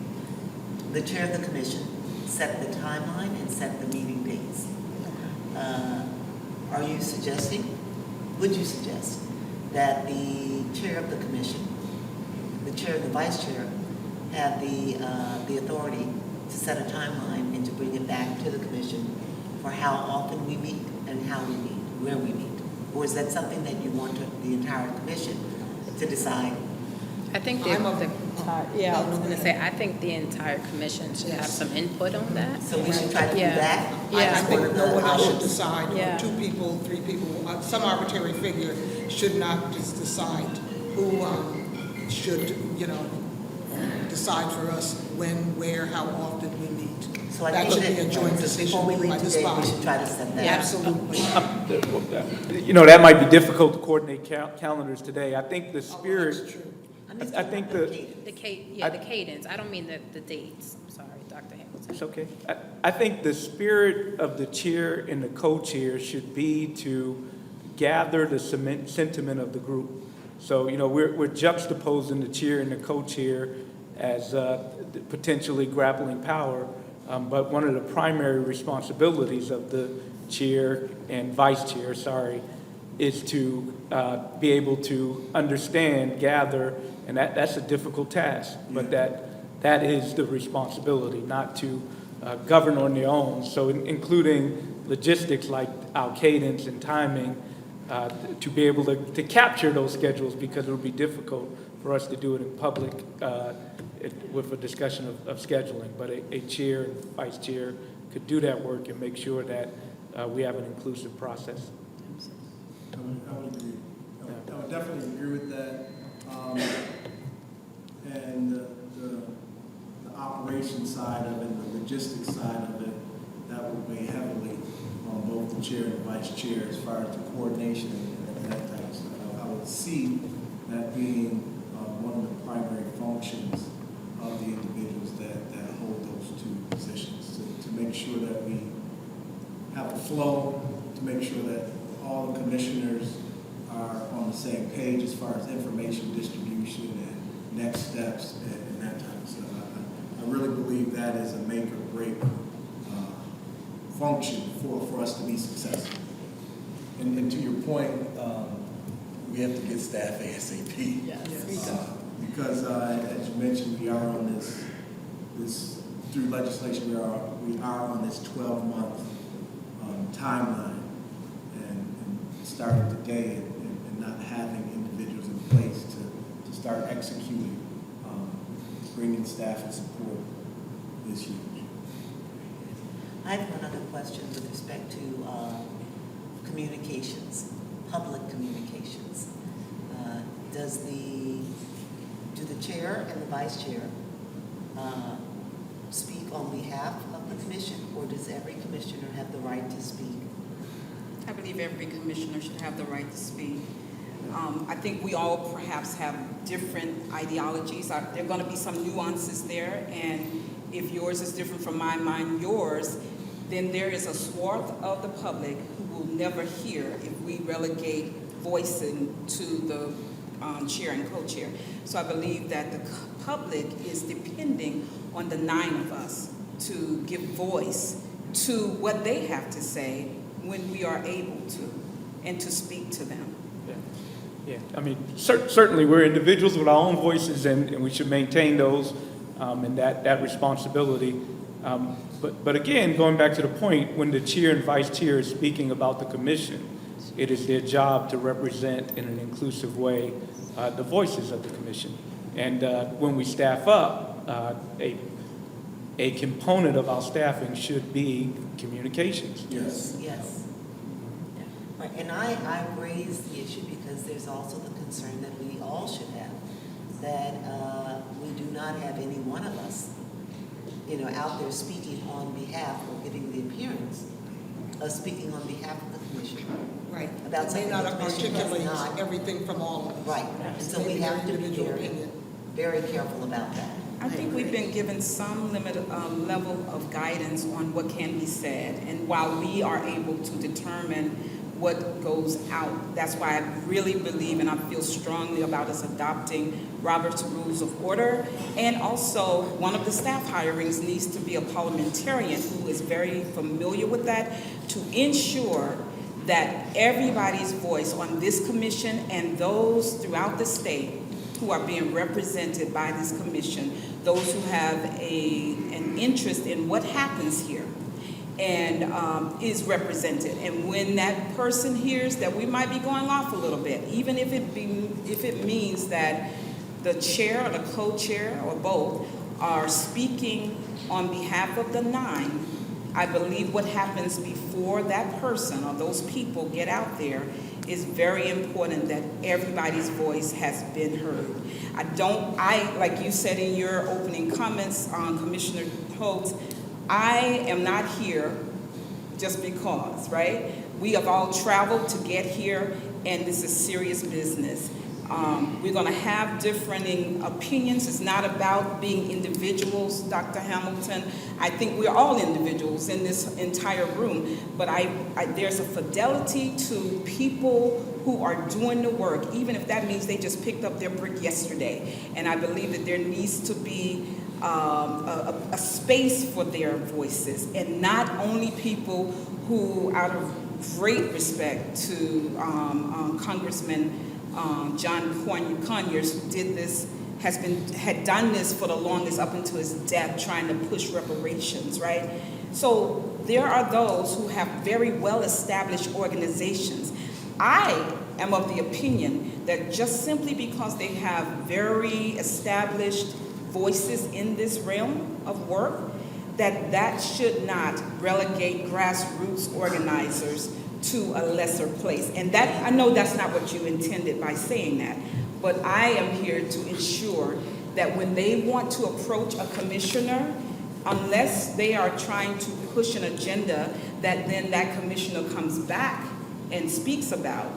Speaker 4: The chair of the commission set the timeline and set the meeting dates. Would you suggest that the chair of the commission, the chair and the vice chair, have the authority to set a timeline and to bring it back to the commission for how often we meet and how we meet, where we meet? Or is that something that you want the entire commission to decide?
Speaker 12: I think I was going to say, I think the entire commission should have some input on that.
Speaker 4: So we should try to do that?
Speaker 8: I think no one else should decide,
Speaker 12: Yeah.
Speaker 8: or 2 people, 3 people, some arbitrary figure should not just decide who should, decide for us when, where, how often we meet.
Speaker 4: So I
Speaker 8: That
Speaker 4: think
Speaker 8: should be a joint decision
Speaker 4: before we
Speaker 8: by
Speaker 4: leave
Speaker 8: this
Speaker 4: today, we
Speaker 8: body.
Speaker 4: should try to set that.
Speaker 8: Absolutely.
Speaker 6: That might be difficult to coordinate calendars today. I think the spirit,
Speaker 8: That's true.
Speaker 6: I think the
Speaker 12: cadence. I don't mean the dates. I'm sorry, Dr. Hamilton.
Speaker 6: It's okay. I think the spirit of the chair and the co-chair should be to gather the sentiment of the group. So, we're juxtaposing the chair and the co-chair as potentially grappling power, but one of the primary responsibilities of the chair and vice chair, is to be able to understand, gather, and that's a difficult task, but that is the responsibility, not to govern on their own. So including logistics like our cadence and timing, to be able to capture those schedules, because it'll be difficult for us to do it in public with a discussion of scheduling. But a chair and vice chair could do that work and make sure that we have an inclusive process.
Speaker 11: I would agree. I would definitely agree with that. And the operation side of it, the logistics side of it, that would weigh heavily on both the chair and the vice chair as far as the coordination and that type of stuff. I would see that being one of the primary functions of the individuals that hold those 2 positions, to make sure that we have a flow, to make sure same page as far as information distribution and next steps and that type of stuff. I really believe that is a make or break function for us to be successful.
Speaker 10: And to your point, we have to get staff ASAP.
Speaker 11: Because as you mentioned, we are on this through legislation, we are on this 12-month timeline, and starting today and not having individuals in place to start executing, bringing staff and support is huge.
Speaker 4: I have one other question with respect to communications, public communications. Do the chair and the vice chair speak on behalf of the commission, or does every commissioner have the right to speak?
Speaker 9: I believe every commissioner should have the right to speak. I think we all perhaps have different ideologies. There are going to be some nuances there, and if yours is different from mine, yours, then there is a swath of the public who will never hear if we relegate voicing to the chair and co-chair. So I believe that the public is depending on the 9 of us to give voice to what they have to say when we are able to, and to speak to them.
Speaker 6: Yeah, I mean, certainly we're individuals with our own voices, and we should maintain those and that responsibility. But again, going back to the point, when the chair and vice chair is speaking about the commission, it is their job to represent in an inclusive way the voices of the commission. And when we staff up, a component of our staffing should be communications.
Speaker 11: Yes.
Speaker 4: Yes. Right, and I raised the issue because there's also the concern that we all should have, that we do not have any one of us, out there speaking on behalf or giving the appearance of speaking on behalf of the commission.
Speaker 8: Right.
Speaker 4: About
Speaker 8: They
Speaker 4: something
Speaker 8: not
Speaker 4: the commission does
Speaker 8: articulate
Speaker 4: not.
Speaker 8: everything from all of us.
Speaker 4: Right, and so we
Speaker 8: Maybe
Speaker 4: have
Speaker 8: their
Speaker 4: to be
Speaker 8: individual
Speaker 4: very,
Speaker 8: opinion.
Speaker 4: very careful about that.
Speaker 9: I think we've been given some limited level of guidance on what can be said, and while we are able to determine what goes out, that's why I really believe and I feel strongly about us adopting Robert's Rules of Order, and also one of the staff hirings needs to be a parliamentarian who is very familiar with that, to ensure that everybody's voice on this commission and those throughout the state who are being represented by this commission, those who have an interest in what happens here, and is represented. And when that person hears that we might be going off a little bit, even if it means that the chair or the co-chair or both are speaking on behalf of the 9, I believe what happens before that person or those people get out there is very important, that everybody's voice has been heard. Like you said in your opening comments, Commissioner Holtz, I am not here just because, right? We have all traveled to get here, and this is serious business. We're going to have differing opinions. It's not about being individuals, Dr. Hamilton. I think we're all individuals in this entire room, but there's a fidelity to people who are doing the work, even if that means they just picked up their brick yesterday. And I believe that there needs to be a space for their voices, and not only people who, out of great respect to Congressman John Conyers, who had done this for the longest up until his death, trying to push reparations, right? So there are those who have very well-established organizations. I am of the opinion that just simply because they have very established voices in this realm of work, that should not relegate grassroots organizers to a lesser place. And that, I know that's not what you intended by saying that, but I am here to ensure that when they want to approach a commissioner, unless they are trying to push an agenda that then that commissioner comes back and speaks about,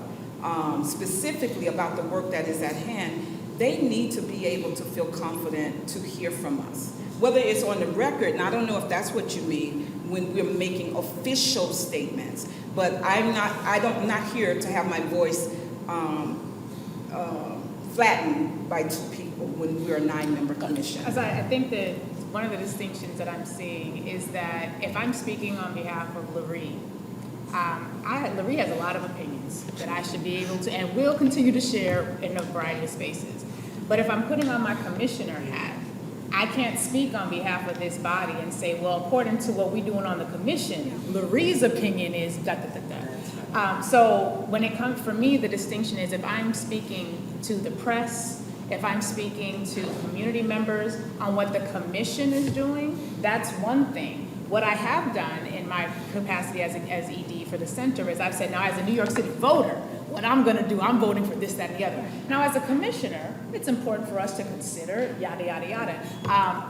Speaker 9: specifically about the work that is at hand, they need to be able to feel confident to hear from us. Whether it's on the record, and I don't know if that's what you mean when we're making official statements, but I'm not here to have my voice flattened by two people when we're a 9-member commission.
Speaker 5: As I think that one of the distinctions that I'm seeing is that if I'm speaking on behalf of Loree, Loree has a lot of opinions that I should be able to and will continue to share in a variety of spaces. But if I'm putting on my commissioner hat, I can't speak on behalf of this body and say, well, according to what we're doing on the commission, Loree's opinion is da da da da. So when it comes, for me, the distinction is if I'm speaking to the press, if I'm speaking to community members on what the commission is doing, that's one thing. What I have done in my capacity as ED for the center is I've said, now as a New York City voter, what I'm gonna do, I'm voting for this, that, and the other. Now as a commissioner, it's important for us to consider yada, yada, yada.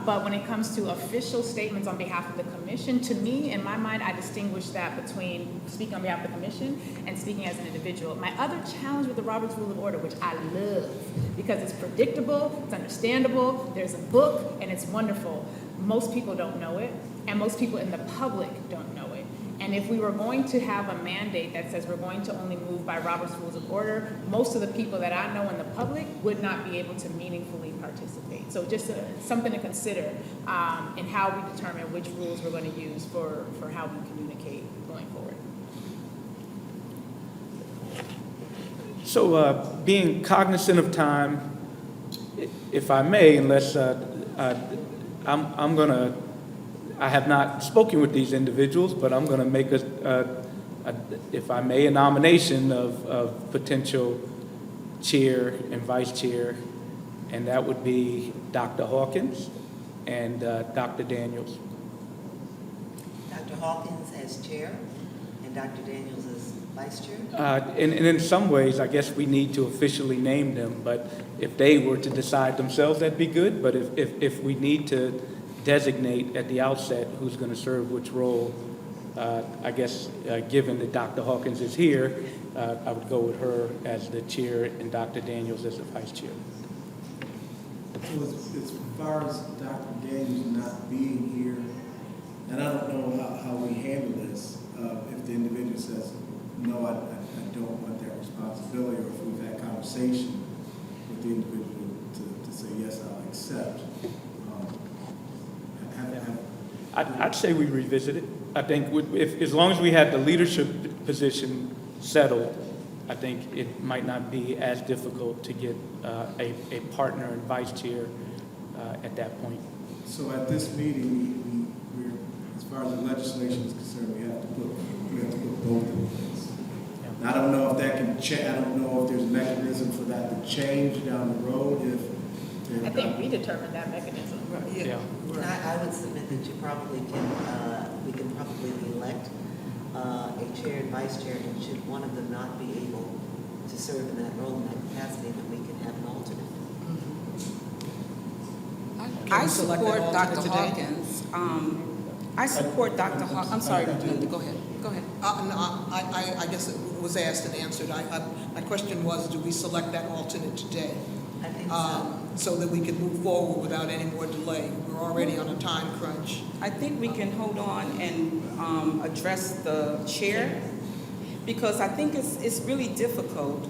Speaker 5: But when it comes to official statements on behalf of the commission, to me, in my mind, I distinguish that between speaking on behalf of the commission and speaking as an individual. My other challenge with the Robert's Rule of Order, which I love, because it's predictable, it's understandable, there's a book, and it's wonderful. Most people don't know it, and most people in the public don't know it. And if we were going to have a mandate that says we're going to only move by Robert's Rules of Order, most of the people that I know in the public would not be able to meaningfully participate. So just something to consider in how we determine which rules we're going to use for how we communicate going forward.
Speaker 6: So being cognizant of time, if I may, unless I have not spoken with these individuals, but I'm going to make if I may, a nomination of potential chair and vice chair, and that would be Dr. Hawkins and Dr. Daniels.
Speaker 4: Dr. Hawkins as chair and Dr. Daniels as vice chair?
Speaker 6: And in some ways, I guess we need to officially name them, but if they were to decide themselves, that'd be good. But if we need to designate at the outset who's going to serve which role, I guess given that Dr. Hawkins is here, I would go with her as the chair and Dr. Daniels as the vice chair.
Speaker 11: So as far as Dr. Daniels not being here, and I don't know how we handle this, if the individual says, no, I don't want that responsibility, or if we've had conversation with the individual to say, yes, I'll accept.
Speaker 6: I'd say we revisit it. I think as long as we had the leadership position settled, I think it might not be as difficult to get a partner and vice chair at that point.
Speaker 11: So at this meeting, we're, as far as the legislation is concerned, we have to put both in place. Yeah. I don't know if that can change. I don't know if there's a mechanism for that to change down the road. If
Speaker 5: I think we determined that mechanism.
Speaker 6: Yeah.
Speaker 4: I would submit that you probably can, we can probably elect a chair and vice chair, and should one of them not be able to serve in that role, in that capacity, then we can have an alternate.
Speaker 9: I support Dr. Hawkins. I support Dr. Hawkins. I'm sorry, Linda, go ahead. Go ahead.
Speaker 8: No, I guess it was asked and answered. My question was, do we select that alternate today?
Speaker 4: I think so.
Speaker 8: So that we can move forward without any more delay. We're already on a time crunch.
Speaker 9: I think we can hold on and address the chair, because I think it's really difficult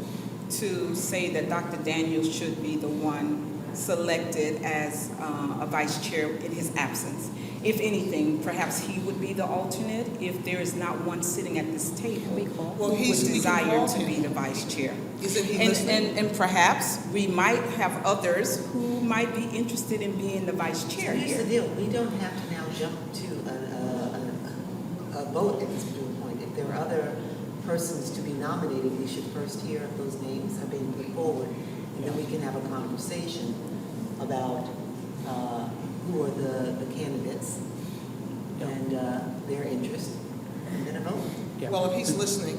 Speaker 9: to say that Dr. Daniels should be the one selected as a vice chair in his absence. If anything, perhaps he would be the alternate if there is not one sitting at this table who would desire to be the vice chair.
Speaker 8: Isn't he listening?
Speaker 9: And perhaps we might have others who might be interested in being the vice chair
Speaker 4: Here's
Speaker 9: here.
Speaker 4: the deal, we don't have to now jump to a vote at this particular point. If there are other persons to be nominated, we should first hear if those names are being put forward, and then we can have a conversation about who are the candidates and their interest, and then a vote.
Speaker 6: Yeah.
Speaker 8: Well, if he's listening,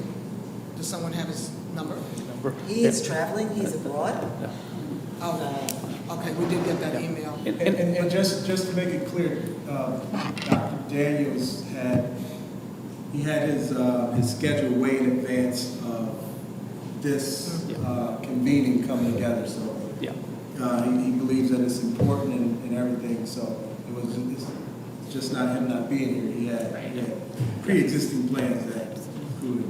Speaker 8: does someone have his number?
Speaker 4: He is traveling, he's abroad.
Speaker 8: Okay, we did get that email.
Speaker 11: And just to make it clear, Dr. Daniels had his schedule way in advance of this convening coming together. So
Speaker 6: Yeah.
Speaker 11: he believes that it's important and everything. So it's just not him not being here. He had pre-existing plans that included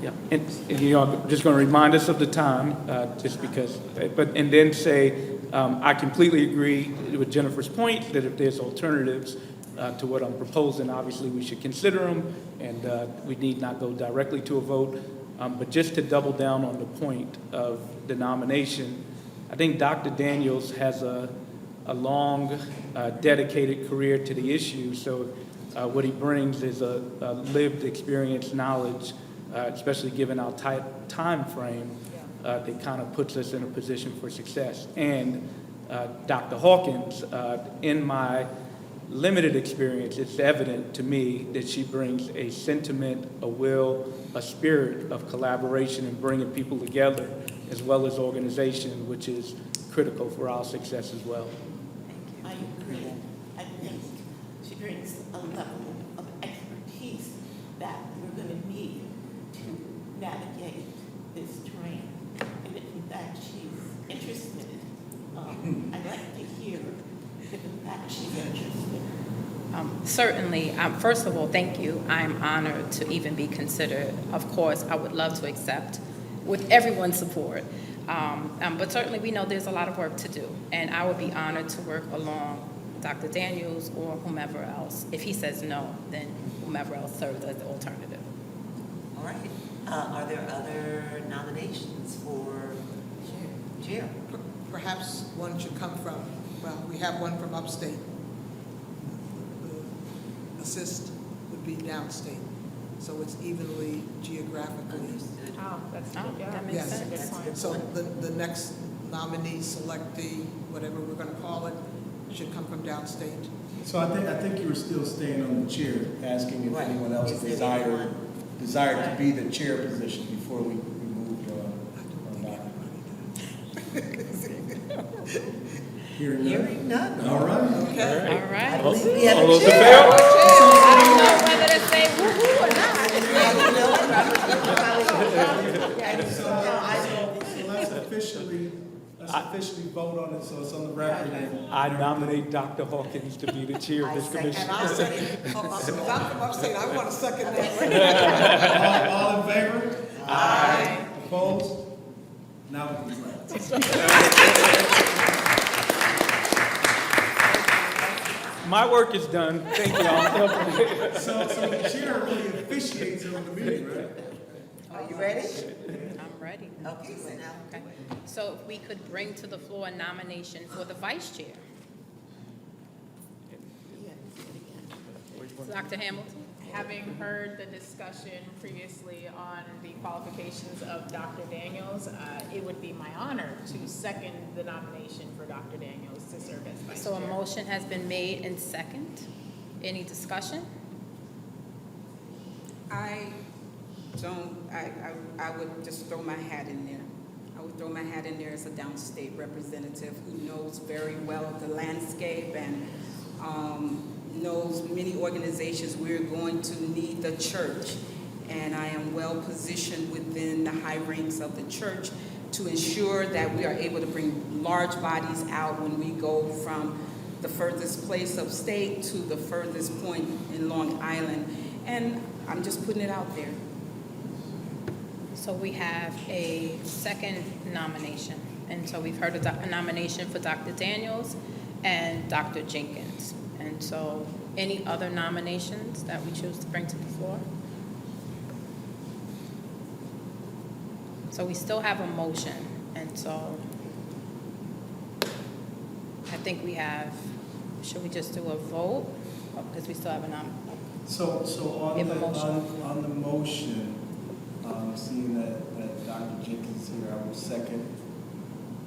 Speaker 11: him.
Speaker 6: Yeah, and you know, I'm just going to remind us of the time, just because, and then say, I completely agree with Jennifer's point that if there's alternatives to what I'm proposing, obviously we should consider them, and we need not go directly to a vote. But just to double down on the point of the nomination, I think Dr. Daniels has a long, dedicated career to the issue, so what he brings is a lived experience, knowledge, especially given our tight time frame, that kind of puts us in a position for success. And Dr. Hawkins, in my limited experience, it's evident to me that she brings a sentiment, a will, a spirit of collaboration and bringing people together, as well as organization, which is critical for our success as well.
Speaker 7: I agree. I think she brings a level of expertise that we're going to need to navigate this terrain. And if in fact she's interested, I'd like to hear if in fact she's interested.
Speaker 12: Certainly. First of all, thank you. I'm honored to even be considered. Of course, I would love to accept with everyone's support. But certainly we know there's a lot of work to do, and I would be honored to work along Dr. Daniels or whomever else. If he says no, then whomever else serves as the alternative.
Speaker 4: All right. Are there other nominations for chair?
Speaker 8: Perhaps one should come from, well, we have one from upstate. The assist would be downstate, so it's evenly geographically.
Speaker 4: Understood.
Speaker 12: Oh, that makes
Speaker 8: Yes.
Speaker 12: sense.
Speaker 8: So the next nominee, selectee, whatever we're going to call it, should come from downstate.
Speaker 11: So I think you were still staying on the chair, asking if
Speaker 4: Right.
Speaker 11: anyone else
Speaker 4: Is there anyone?
Speaker 11: desired to be the chair position before we moved on. Hearing none?
Speaker 4: Hearing none.
Speaker 11: All right.
Speaker 8: Okay.
Speaker 12: All
Speaker 4: I
Speaker 12: right.
Speaker 4: believe we have
Speaker 6: All
Speaker 4: a
Speaker 6: those in
Speaker 4: chair.
Speaker 6: favor?
Speaker 12: I don't know whether to say woo-hoo or not.
Speaker 11: So let's officially vote on it, so it's on the record. And
Speaker 6: I nominate Dr. Hawkins to be the chair of this
Speaker 4: I second.
Speaker 8: And
Speaker 6: commission.
Speaker 8: I'll second, if I'm from upstate, I want to second that.
Speaker 11: all in favor? Aye. Opposed? Now we can
Speaker 6: My work is done. Thank y'all.
Speaker 11: So the chair really officiates over the meeting, right?
Speaker 4: Are you ready?
Speaker 12: I'm ready.
Speaker 4: Okay, so now.
Speaker 12: Okay. So if we could bring to the floor a nomination for the vice chair. Dr. Hamilton?
Speaker 13: Having heard the discussion previously on the qualifications of Dr. Daniels, it would be my honor to second the nomination for Dr. Daniels to serve as vice
Speaker 12: So a
Speaker 13: chair.
Speaker 12: motion has been made and second. Any discussion?
Speaker 9: I would just throw my hat in there. I would throw my hat in there as a downstate representative who knows very well the landscape and knows many organizations. We're going to need the church, and I am well positioned within the high ranks of the church to ensure that we are able to bring large bodies out when we go from the furthest place of state to the furthest point in Long Island. And I'm just putting it out there.
Speaker 12: So we have a second nomination. And so we've heard a nomination for Dr. Daniels and Dr. Jenkins. And so any other nominations that we choose to bring to the floor? So we still have a motion. And so I think we have, should we just do a vote? Because we still have a nomination.
Speaker 11: So
Speaker 12: We have a motion.
Speaker 11: on the motion, seeing that Dr. Jenkins here, I will second,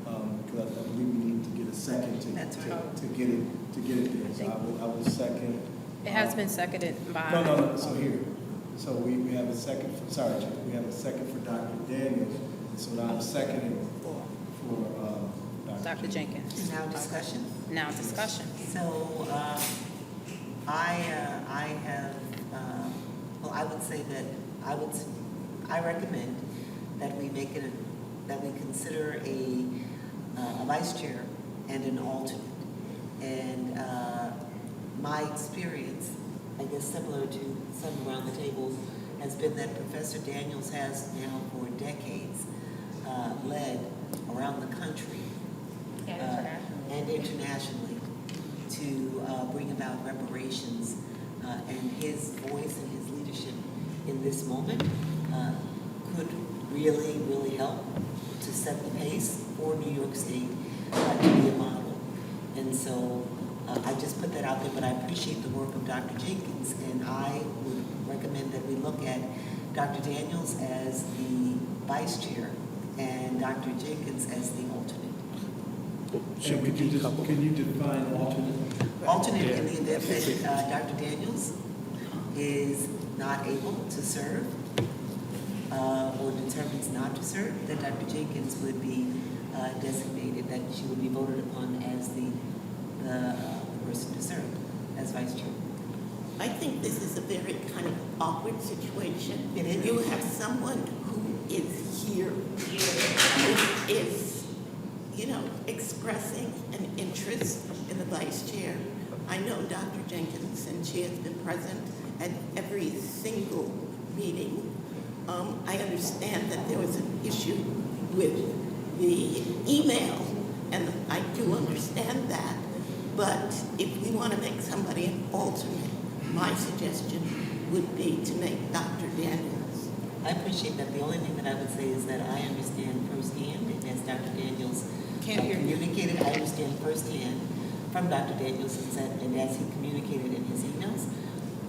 Speaker 11: because I believe we need to get a second to get it there. So I will second.
Speaker 12: It has been seconded by.
Speaker 11: No, so here. So we have a second, we have a second for Dr. Daniels, so now I'm seconding for
Speaker 12: Dr. Jenkins.
Speaker 4: Now discussion.
Speaker 12: Now discussion.
Speaker 4: So, I have, well, I would say that I recommend that we make it, that we consider a vice chair and an alternate. And my experience, I guess similar to some around the table, has been that Professor Daniels has now for decades led around the country and internationally to bring about reparations, and his voice and his leadership in this moment could really, really help to set the pace for New York State to be a model. And so I just put that out there, but I appreciate the work of Dr. Jenkins, and I would recommend that we look at Dr. Daniels as the vice chair and Dr. Jenkins as the alternate.
Speaker 11: And can you define alternate?
Speaker 4: Alternate in the event that Dr. Daniels is not able to serve or determines not to serve, then Dr. Jenkins would be designated, that she would be voted upon as the person to serve as vice chair.
Speaker 7: I think this is a very kind of awkward situation.
Speaker 4: It is.
Speaker 7: You have someone who is here, who is, expressing an interest in the vice chair. I know Dr. Jenkins, and she has been present at every single meeting. I understand that there was an issue with the email, and I do understand that. But if we want to make somebody an alternate, my suggestion would be to make Dr. Daniels.
Speaker 4: I appreciate that. The only thing that I would say is that I understand firsthand, and as Dr. Daniels communicated, I understand firsthand from Dr. Daniels, and as he communicated in his emails,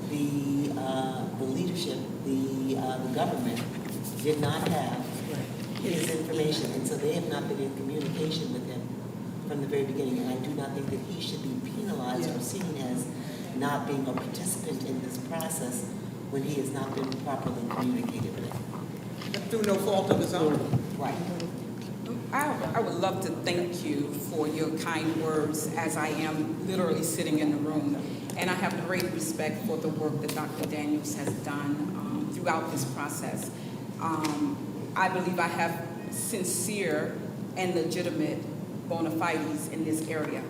Speaker 4: the leadership, the government did not have his information, and so they have not been in communication with him from the very beginning. And I do not think that he should be penalized or seen as not being a participant in this process when he has not been properly communicated with.
Speaker 8: Through no fault of his own.
Speaker 4: Right.
Speaker 9: I would love to thank you for your kind words as I am literally sitting in the room. And I have great respect for the work that Dr. Daniels has done throughout this process. I believe I have sincere and legitimate bona fides in this area.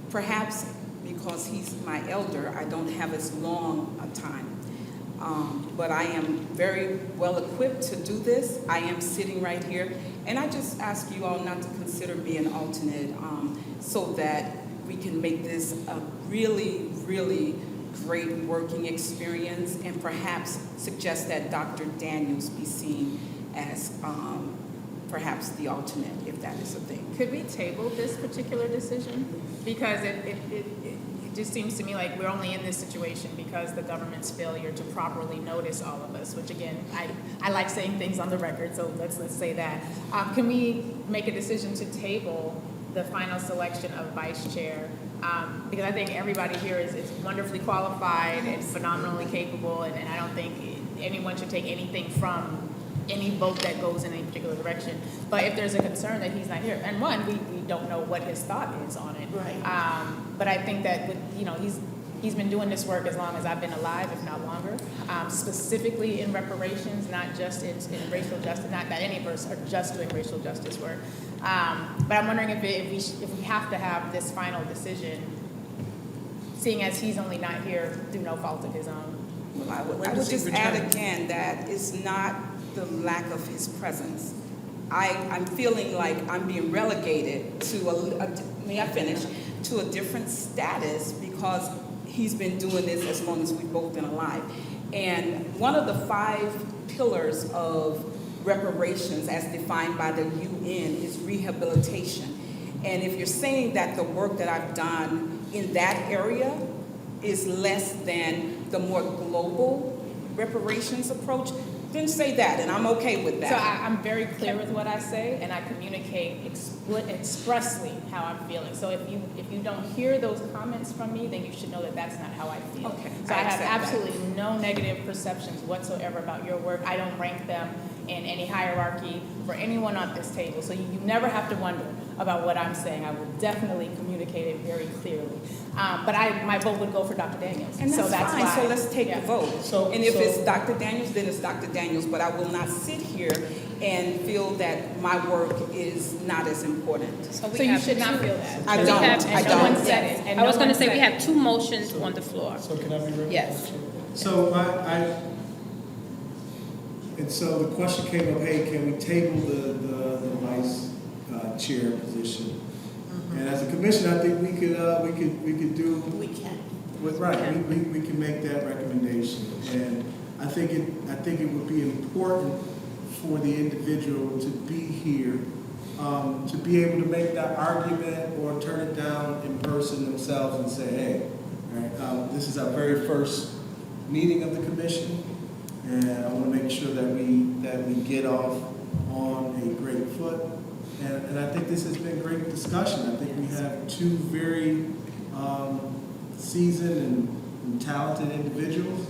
Speaker 9: Perhaps because he's my elder, I don't have as long a time. But I am very well equipped to do this. I am sitting right here. And I just ask you all not to consider me an alternate so that we can make this a really, really great working experience, and perhaps suggest that Dr. Daniels be seen as perhaps the alternate, if that is a thing.
Speaker 13: Could we table this particular decision? Because it just seems to me like we're only in this situation because the government's failure to properly notice all of us, which again, I like saying things on the record, so let's say that. Can we make a decision to table the final selection of vice chair? Because I think everybody here is wonderfully qualified and phenomenally capable, and I don't think anyone should take anything from any vote that goes in a particular direction. But if there's a concern that he's not here, and one, we don't know what his thought is on it.
Speaker 7: Right.
Speaker 13: But I think that he's been doing this work as long as I've been alive, if not longer, specifically in reparations, not just in racial justice, not that any of us are just doing racial justice work. But I'm wondering if we have to have this final decision, seeing as he's only not here through no fault of his own.
Speaker 9: Well, I would just add again that it's not the lack of his presence. I'm feeling like I'm being relegated to may I finish, to a different status because he's been doing this as long as we've both been alive. And one of the 5 pillars of reparations as defined by the UN is rehabilitation. And if you're saying that the work that I've done in that area is less than the more global reparations approach, then say that, and I'm okay with that.
Speaker 13: So I'm very clear with what I say, and I communicate expressly how I'm feeling. So if you don't hear those comments from me, then you should know that that's not how I feel.
Speaker 9: Okay,
Speaker 13: So I have
Speaker 9: accept
Speaker 13: absolutely no negative perceptions whatsoever about your work. I don't rank them in any hierarchy for anyone on this table. So you never have to wonder about what I'm saying. I will definitely communicate it very clearly. But my vote would go for Dr. Daniels.
Speaker 9: And that's fine,
Speaker 13: why.
Speaker 9: so let's take the vote. And if it's Dr. Daniels, then it's Dr. Daniels, but I will not sit here and feel that my work is not as important.
Speaker 13: So you should not feel that.
Speaker 9: I don't.
Speaker 13: And no one said it. And
Speaker 12: I was
Speaker 13: no
Speaker 12: going to
Speaker 13: one
Speaker 12: say,
Speaker 13: said
Speaker 12: we
Speaker 13: it.
Speaker 12: have 2 motions on the floor.
Speaker 11: So can I be ready?
Speaker 12: Yes.
Speaker 11: So And so the question came up, hey, can we table the vice chair position? And as a commission, I think we could do.
Speaker 7: We can.
Speaker 11: Right, we can make that recommendation. And I think it would be important for the individual to be here, to be able to make that argument or turn it down in person themselves and say, hey, all right, this is our very first meeting of the commission, and I want to make sure that we get off on a great foot. And I think this has been great discussion. I think we have two very seasoned and talented individuals.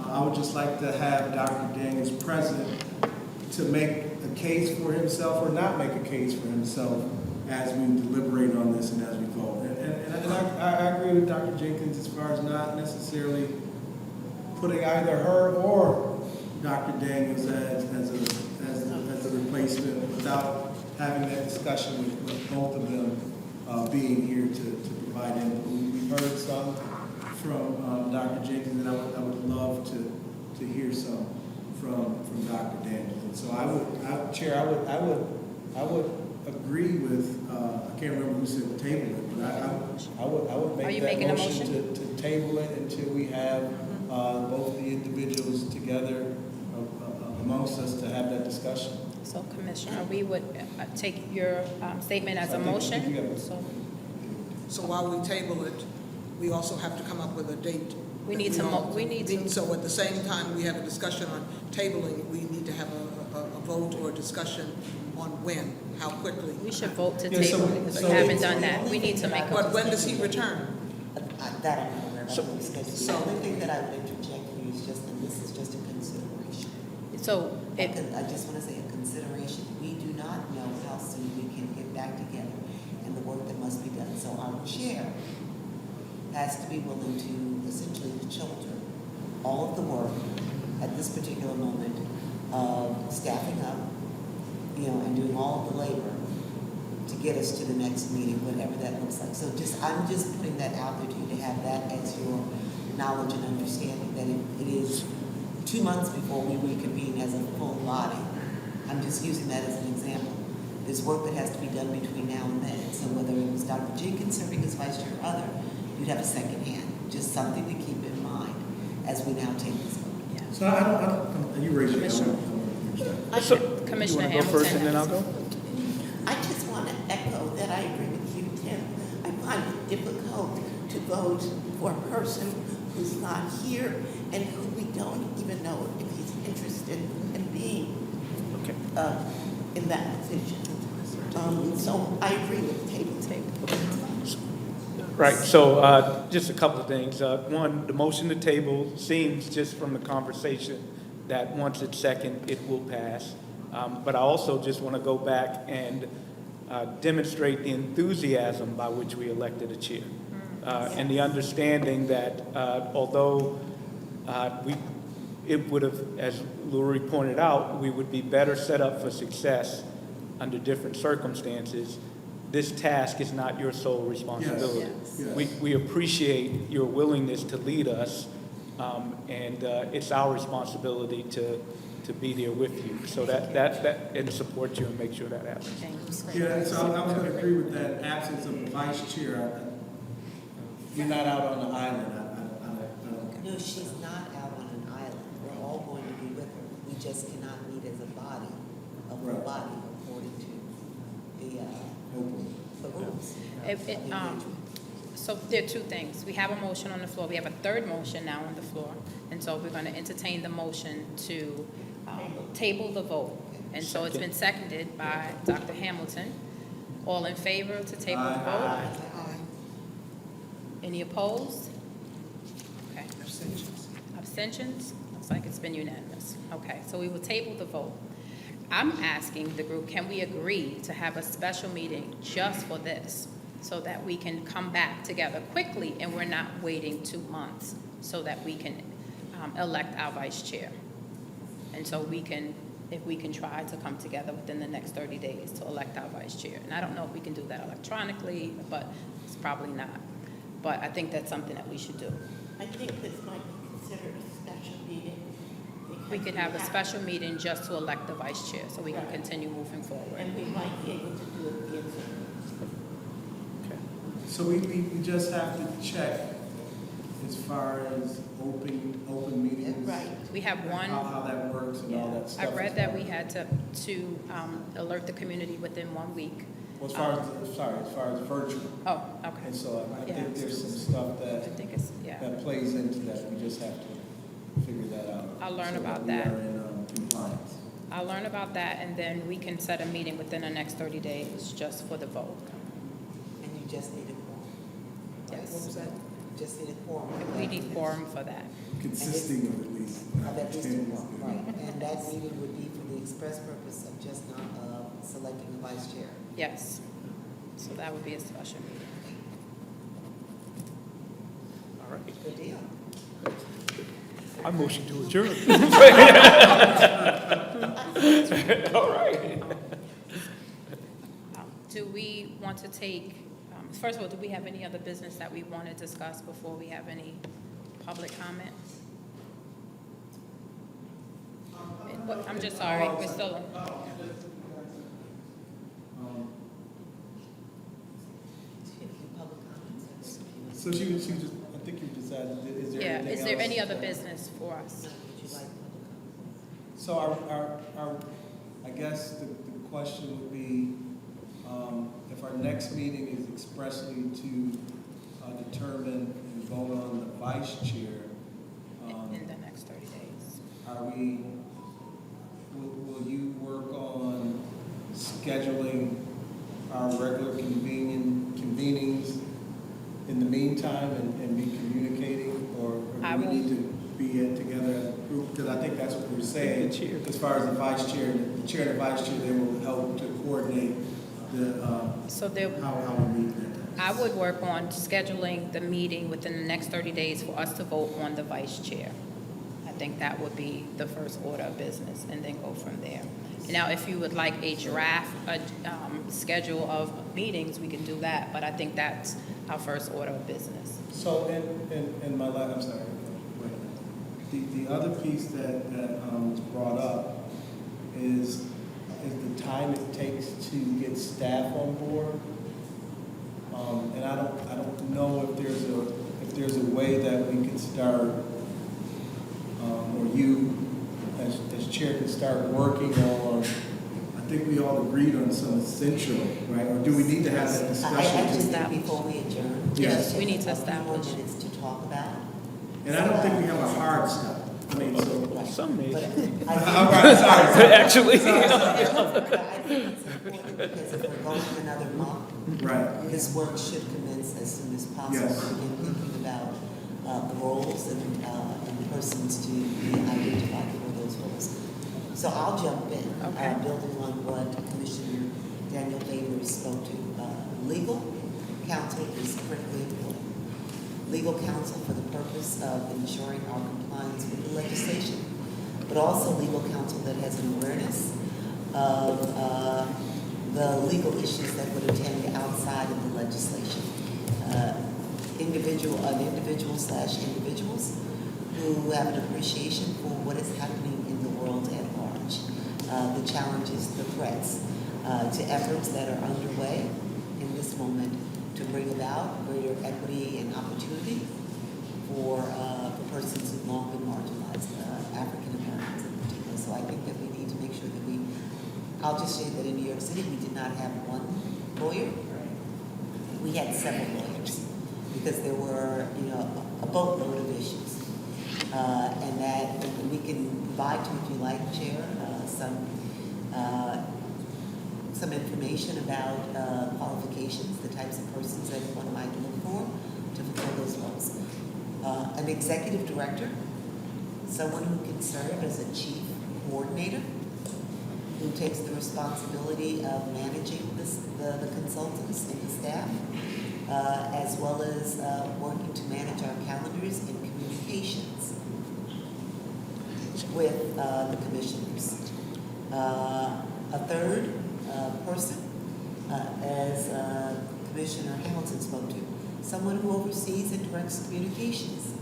Speaker 11: I would just like to have Dr. Daniels present to make a case for himself or not make a case for himself as we deliberate on this and as we vote. And I agree with Dr. Jenkins as far as not necessarily putting either her or Dr. Daniels as a replacement without having that discussion with both of them being here to provide input. We've heard some from Dr. Jenkins, and I would love to hear some from Dr. Daniels. And so Chair, I would agree with, I can't remember who said table it, but I would
Speaker 12: Are you
Speaker 11: make
Speaker 12: making a
Speaker 11: that
Speaker 12: motion?
Speaker 11: motion to table it until we have both the individuals together amongst us to have that discussion.
Speaker 12: So Commissioner, we would take your statement as a motion.
Speaker 8: So while we table it, we also have to come up with a date.
Speaker 12: We need to,
Speaker 8: So at the same time we have a discussion on tabling, we need to have a vote or a discussion on when, how quickly.
Speaker 12: we should vote to
Speaker 11: Yeah, so-
Speaker 12: table because we
Speaker 11: so-
Speaker 12: haven't done that. We need to make a.
Speaker 8: But when does he return?
Speaker 4: That I'm not aware of. The only thing that I would interject for you is and this is just a consideration.
Speaker 12: So if,
Speaker 4: I just want to say a consideration. We do not know how soon we can get back together and the work that must be done. So our chair has to be willing to essentially shoulder all of the work at this particular moment of staffing up, and doing all of the labor to get us to the next meeting, whatever that looks like. So I'm just putting that out there to you to have that as your knowledge and understanding that it is 2 months before we reconvene as a full body. I'm just using that as an example. There's work that has to be done between now and then. So whether it was Dr. Jenkins serving as vice chair or other, you'd have a second hand. Just something to keep in mind as we now take this vote.
Speaker 11: So I don't, you raise your hand.
Speaker 12: Commissioner
Speaker 6: You want to go first and then I'll
Speaker 12: Hamilton.
Speaker 6: go?
Speaker 7: I just want to echo that I agree with you, Tim. I find it difficult to vote for a person who's not here and who we don't even know if he's interested in being in that position. So I agree with table.
Speaker 6: Right, so just a couple of things. One, the motion to table seems just from the conversation that once it's second, it will pass. But I also just want to go back and demonstrate the enthusiasm by which we elected a chair. And the understanding that although it would have, as Lori pointed out, we would be better set up for success under different circumstances. This task is not your sole responsibility.
Speaker 11: Yes.
Speaker 6: We appreciate your willingness to lead us, and it's our responsibility to be there with you. So that and support you and make sure that happens.
Speaker 11: Yeah, so I was going to agree with that absence of the vice chair. We're not out on the island. I don't.
Speaker 4: No, she's not out on an island. We're all going to be with her. We just cannot meet as a body, a full
Speaker 11: Right.
Speaker 4: body, according to the rules.
Speaker 12: So there are two things. We have a motion on the floor. We have a third motion now on the floor. And so we're going to entertain the motion to table the vote. And so it's been seconded by Dr. Hamilton. All in favor to table the vote? Any opposed? Okay. Abstentions? Looks like it's been unanimous. Okay, so we will table the vote. I'm asking the group, can we agree to have a special meeting just for this so that we can come back together quickly and we're not waiting 2 months so that we can elect our vice chair? And so if we can try to come together within the next 30 days to elect our vice chair. And I don't know if we can do that electronically, but it's probably not. But I think that's something that we should do.
Speaker 7: I think this might be considered a special meeting
Speaker 12: We could have a special meeting just to elect the vice chair, so we can continue moving forward.
Speaker 4: And we might be able to do it again.
Speaker 11: So we just have to check as far as open meetings.
Speaker 4: Right.
Speaker 12: We have one.
Speaker 11: How that works and all that stuff.
Speaker 12: I read that we had to alert the community within 1 week.
Speaker 11: Well, as far as virtual.
Speaker 12: Oh, okay.
Speaker 11: And so I
Speaker 12: Yeah.
Speaker 11: think there's some stuff
Speaker 12: I think it's, yeah.
Speaker 11: that plays into that. We just have to figure that out.
Speaker 12: I'll learn
Speaker 11: so
Speaker 12: about
Speaker 11: we
Speaker 12: that.
Speaker 11: are in compliance.
Speaker 12: I'll learn about that, and then we can set a meeting within the next 30 days just for the vote.
Speaker 4: And you just need a quorum. Right?
Speaker 12: Yes.
Speaker 4: What was that? You just need a quorum.
Speaker 12: We need quorum for that.
Speaker 11: Consisting of at least.
Speaker 4: Of at least one, right. And that meeting would be for the express purpose of just not selecting a vice chair.
Speaker 12: Yes. So that would be a special meeting.
Speaker 6: All right.
Speaker 4: Good deal.
Speaker 6: I motion to adjourn. All right.
Speaker 12: Do we want to take, first of all, do we have any other business that we want to discuss before we have any public comment? I'm just sorry, we're still,
Speaker 4: Public comments?
Speaker 11: So she just, I think you decided, is there
Speaker 12: yeah,
Speaker 11: anything
Speaker 12: is there
Speaker 11: else?
Speaker 12: any other business for us?
Speaker 4: Would you like public comments?
Speaker 11: So our I guess the question would be, if our next meeting is expressly to determine and vote on the vice chair,
Speaker 12: In the next 30 days.
Speaker 11: will you work on scheduling our regular convenings in the meantime and be communicating, or
Speaker 12: I
Speaker 11: do we
Speaker 12: will-
Speaker 11: need to be together as a group? Because I think that's what we were saying, as far as the vice chair, the chair and the vice chair, they will help to coordinate
Speaker 12: So there,
Speaker 11: how we meet that.
Speaker 12: I would work on scheduling the meeting within the next 30 days for us to vote on the vice chair. I think that would be the first order of business, and then go from there. Now, if you would like a draft schedule of meetings, we can do that, but I think that's our first order of business.
Speaker 11: So, and my last, I'm sorry, wait. The other piece that was brought up is the time it takes to get staff on board. And I don't know if there's a way that we can start, or you as chair can start working on. I think we all agreed on some essential, right? Or do we need to have that
Speaker 4: I
Speaker 11: discussion?
Speaker 4: just think before we adjourn.
Speaker 12: Yes, we need to
Speaker 4: A few more
Speaker 12: establish.
Speaker 4: minutes to talk about.
Speaker 11: And I don't think we have a hard stop. I mean, so.
Speaker 4: Right.
Speaker 6: Some may.
Speaker 4: But
Speaker 11: I'm right, sorry.
Speaker 6: Actually.
Speaker 4: I think it's important because if we're going another month,
Speaker 11: Right.
Speaker 4: this work should commence as soon as possible.
Speaker 11: Yes.
Speaker 4: To begin thinking about the roles and persons to be identified for those roles. So I'll jump in,
Speaker 12: Okay.
Speaker 4: building on what Commissioner Daniel Favors spoke to. Legal counsel is critically important. Legal counsel for the purpose of ensuring our compliance with the legislation, but also legal counsel that has an awareness of the legal issues that would attend outside of the legislation. Individuals who have an appreciation for what is happening in the world at large, the challenges, the threats, to efforts that are underway in this moment to bring about greater equity and opportunity for persons who've long been marginalized, African Americans in particular. So I think that we need to make sure that I'll just say that in New York City, we did not have one lawyer. We had several lawyers because there were, a boatload of issues. And that we can provide to, if you like, Chair, some information about qualifications, the types of persons that one might look for to fulfill those roles. An executive director, someone who can serve as a chief coordinator, who takes the responsibility of managing the consultants and the staff, as well as working to manage our calendars and communications with the commissioners. A third person, as Commissioner Hamilton spoke to, someone who oversees and directs communications,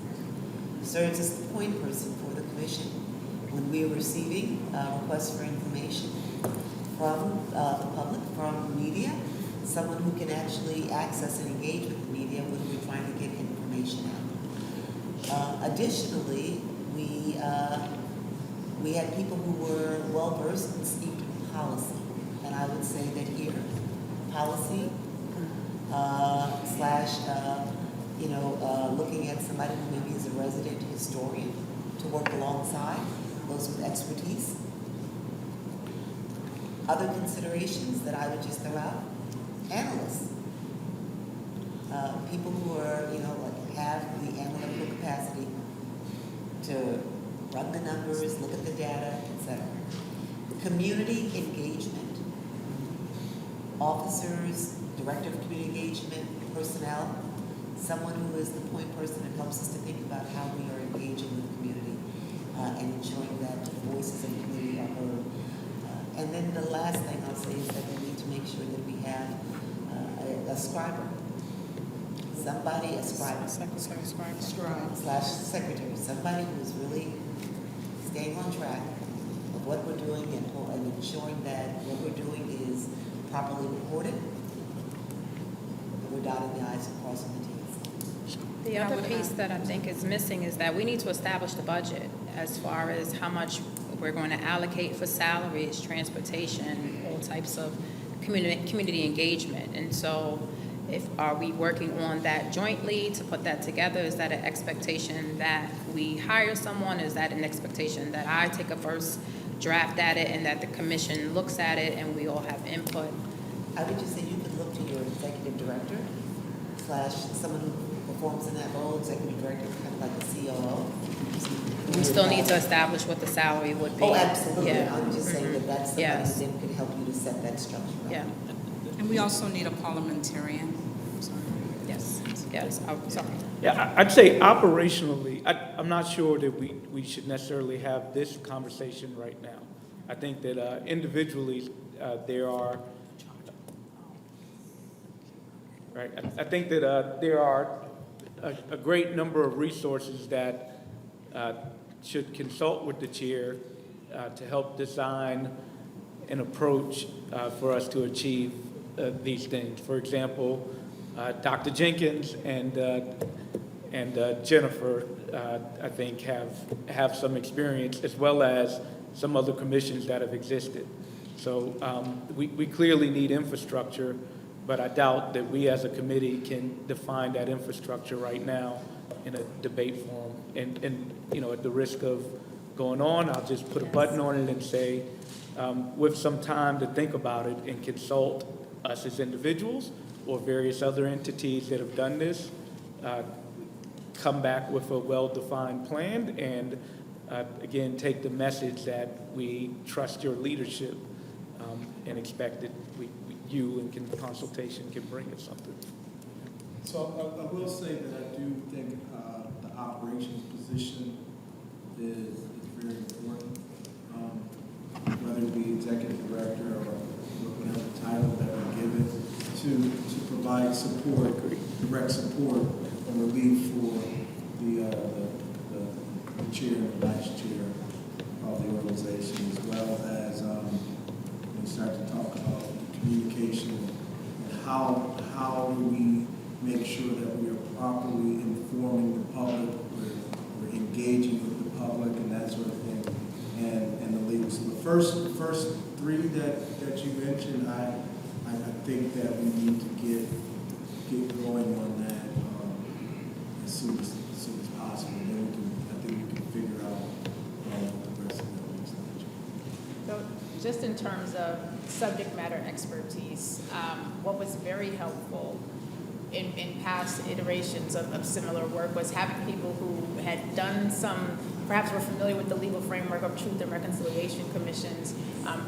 Speaker 4: serves as the point person for the commission when we are receiving requests for information from the public, from media, someone who can actually access and engage with the media when we're trying to get information out. Additionally, we had people who were well-versed and steeped in policy, and I would say that here, policy looking at somebody who maybe is a resident historian to work alongside those with expertise. Other considerations that I would just throw out: analysts, people who are have the analytical capacity to run the numbers, look at the data, etc. Community engagement, officers, director of community engagement, personnel, someone who is the point person that helps us to think about how we are engaging with the community and ensuring that the voices of the community are heard. And then the last thing I'll say is that we need to make sure that we have a scriber. Somebody, a scribe slash secretary, somebody who is really staying on track of what we're doing and ensuring that what we're doing is properly reported, and we're dotting the I's and crossing the T's.
Speaker 12: The other piece that I think is missing is that we need to establish the budget as far as how much we're going to allocate for salaries, transportation, all types of community engagement. And so are we working on that jointly to put that together? Is that an expectation that we hire someone? Is that an expectation that I take a first draft at it and that the commission looks at it and we all have input?
Speaker 4: I would just say you could look to your executive director / someone who performs in that role, executive director, kind of like a COO.
Speaker 12: We still need to establish what the salary would be.
Speaker 4: Oh, absolutely.
Speaker 12: Yeah.
Speaker 4: I'm just saying that that's somebody
Speaker 12: Yes.
Speaker 4: who then could help you to set that structure up.
Speaker 12: Yeah.
Speaker 9: And we also need a parliamentarian.
Speaker 12: Yes. I'm sorry.
Speaker 6: Yeah, I'd say operationally, I'm not sure that we should necessarily have this conversation right now. I think that individually, there are, right, I think that there are a great number of resources that should consult with the chair to help design an approach for us to achieve these things. For example, Dr. Jenkins and Jennifer, I think, have some experience, as well as some other commissions that have existed. So we clearly need infrastructure, but I doubt that we as a committee can define that infrastructure right now in a debate forum. And at the risk of going on, I'll just put a button on it and say, with some time to think about it and consult us as individuals or various other entities that have done this, come back with a well-defined plan and, again, take the message that we trust your leadership and expect that you in consultation can bring us something.
Speaker 11: So I will say that I do think the operations position is very important, whether it be executive director or whatever title that we give it, to provide support, direct support and relief for the chair and the vice chair of the organization, as well as we start to talk about communication and how do we make sure that we are properly informing the public, we're engaging with the public and that sort of thing, and the legal. So the first three that you mentioned, I think that we need to get going on that as soon as possible. Then I think we can figure out the rest of the legislature.
Speaker 13: So just in terms of subject matter expertise, what was very helpful in past iterations of similar work was having people who had done some, perhaps were familiar with the legal framework of truth and reconciliation commissions,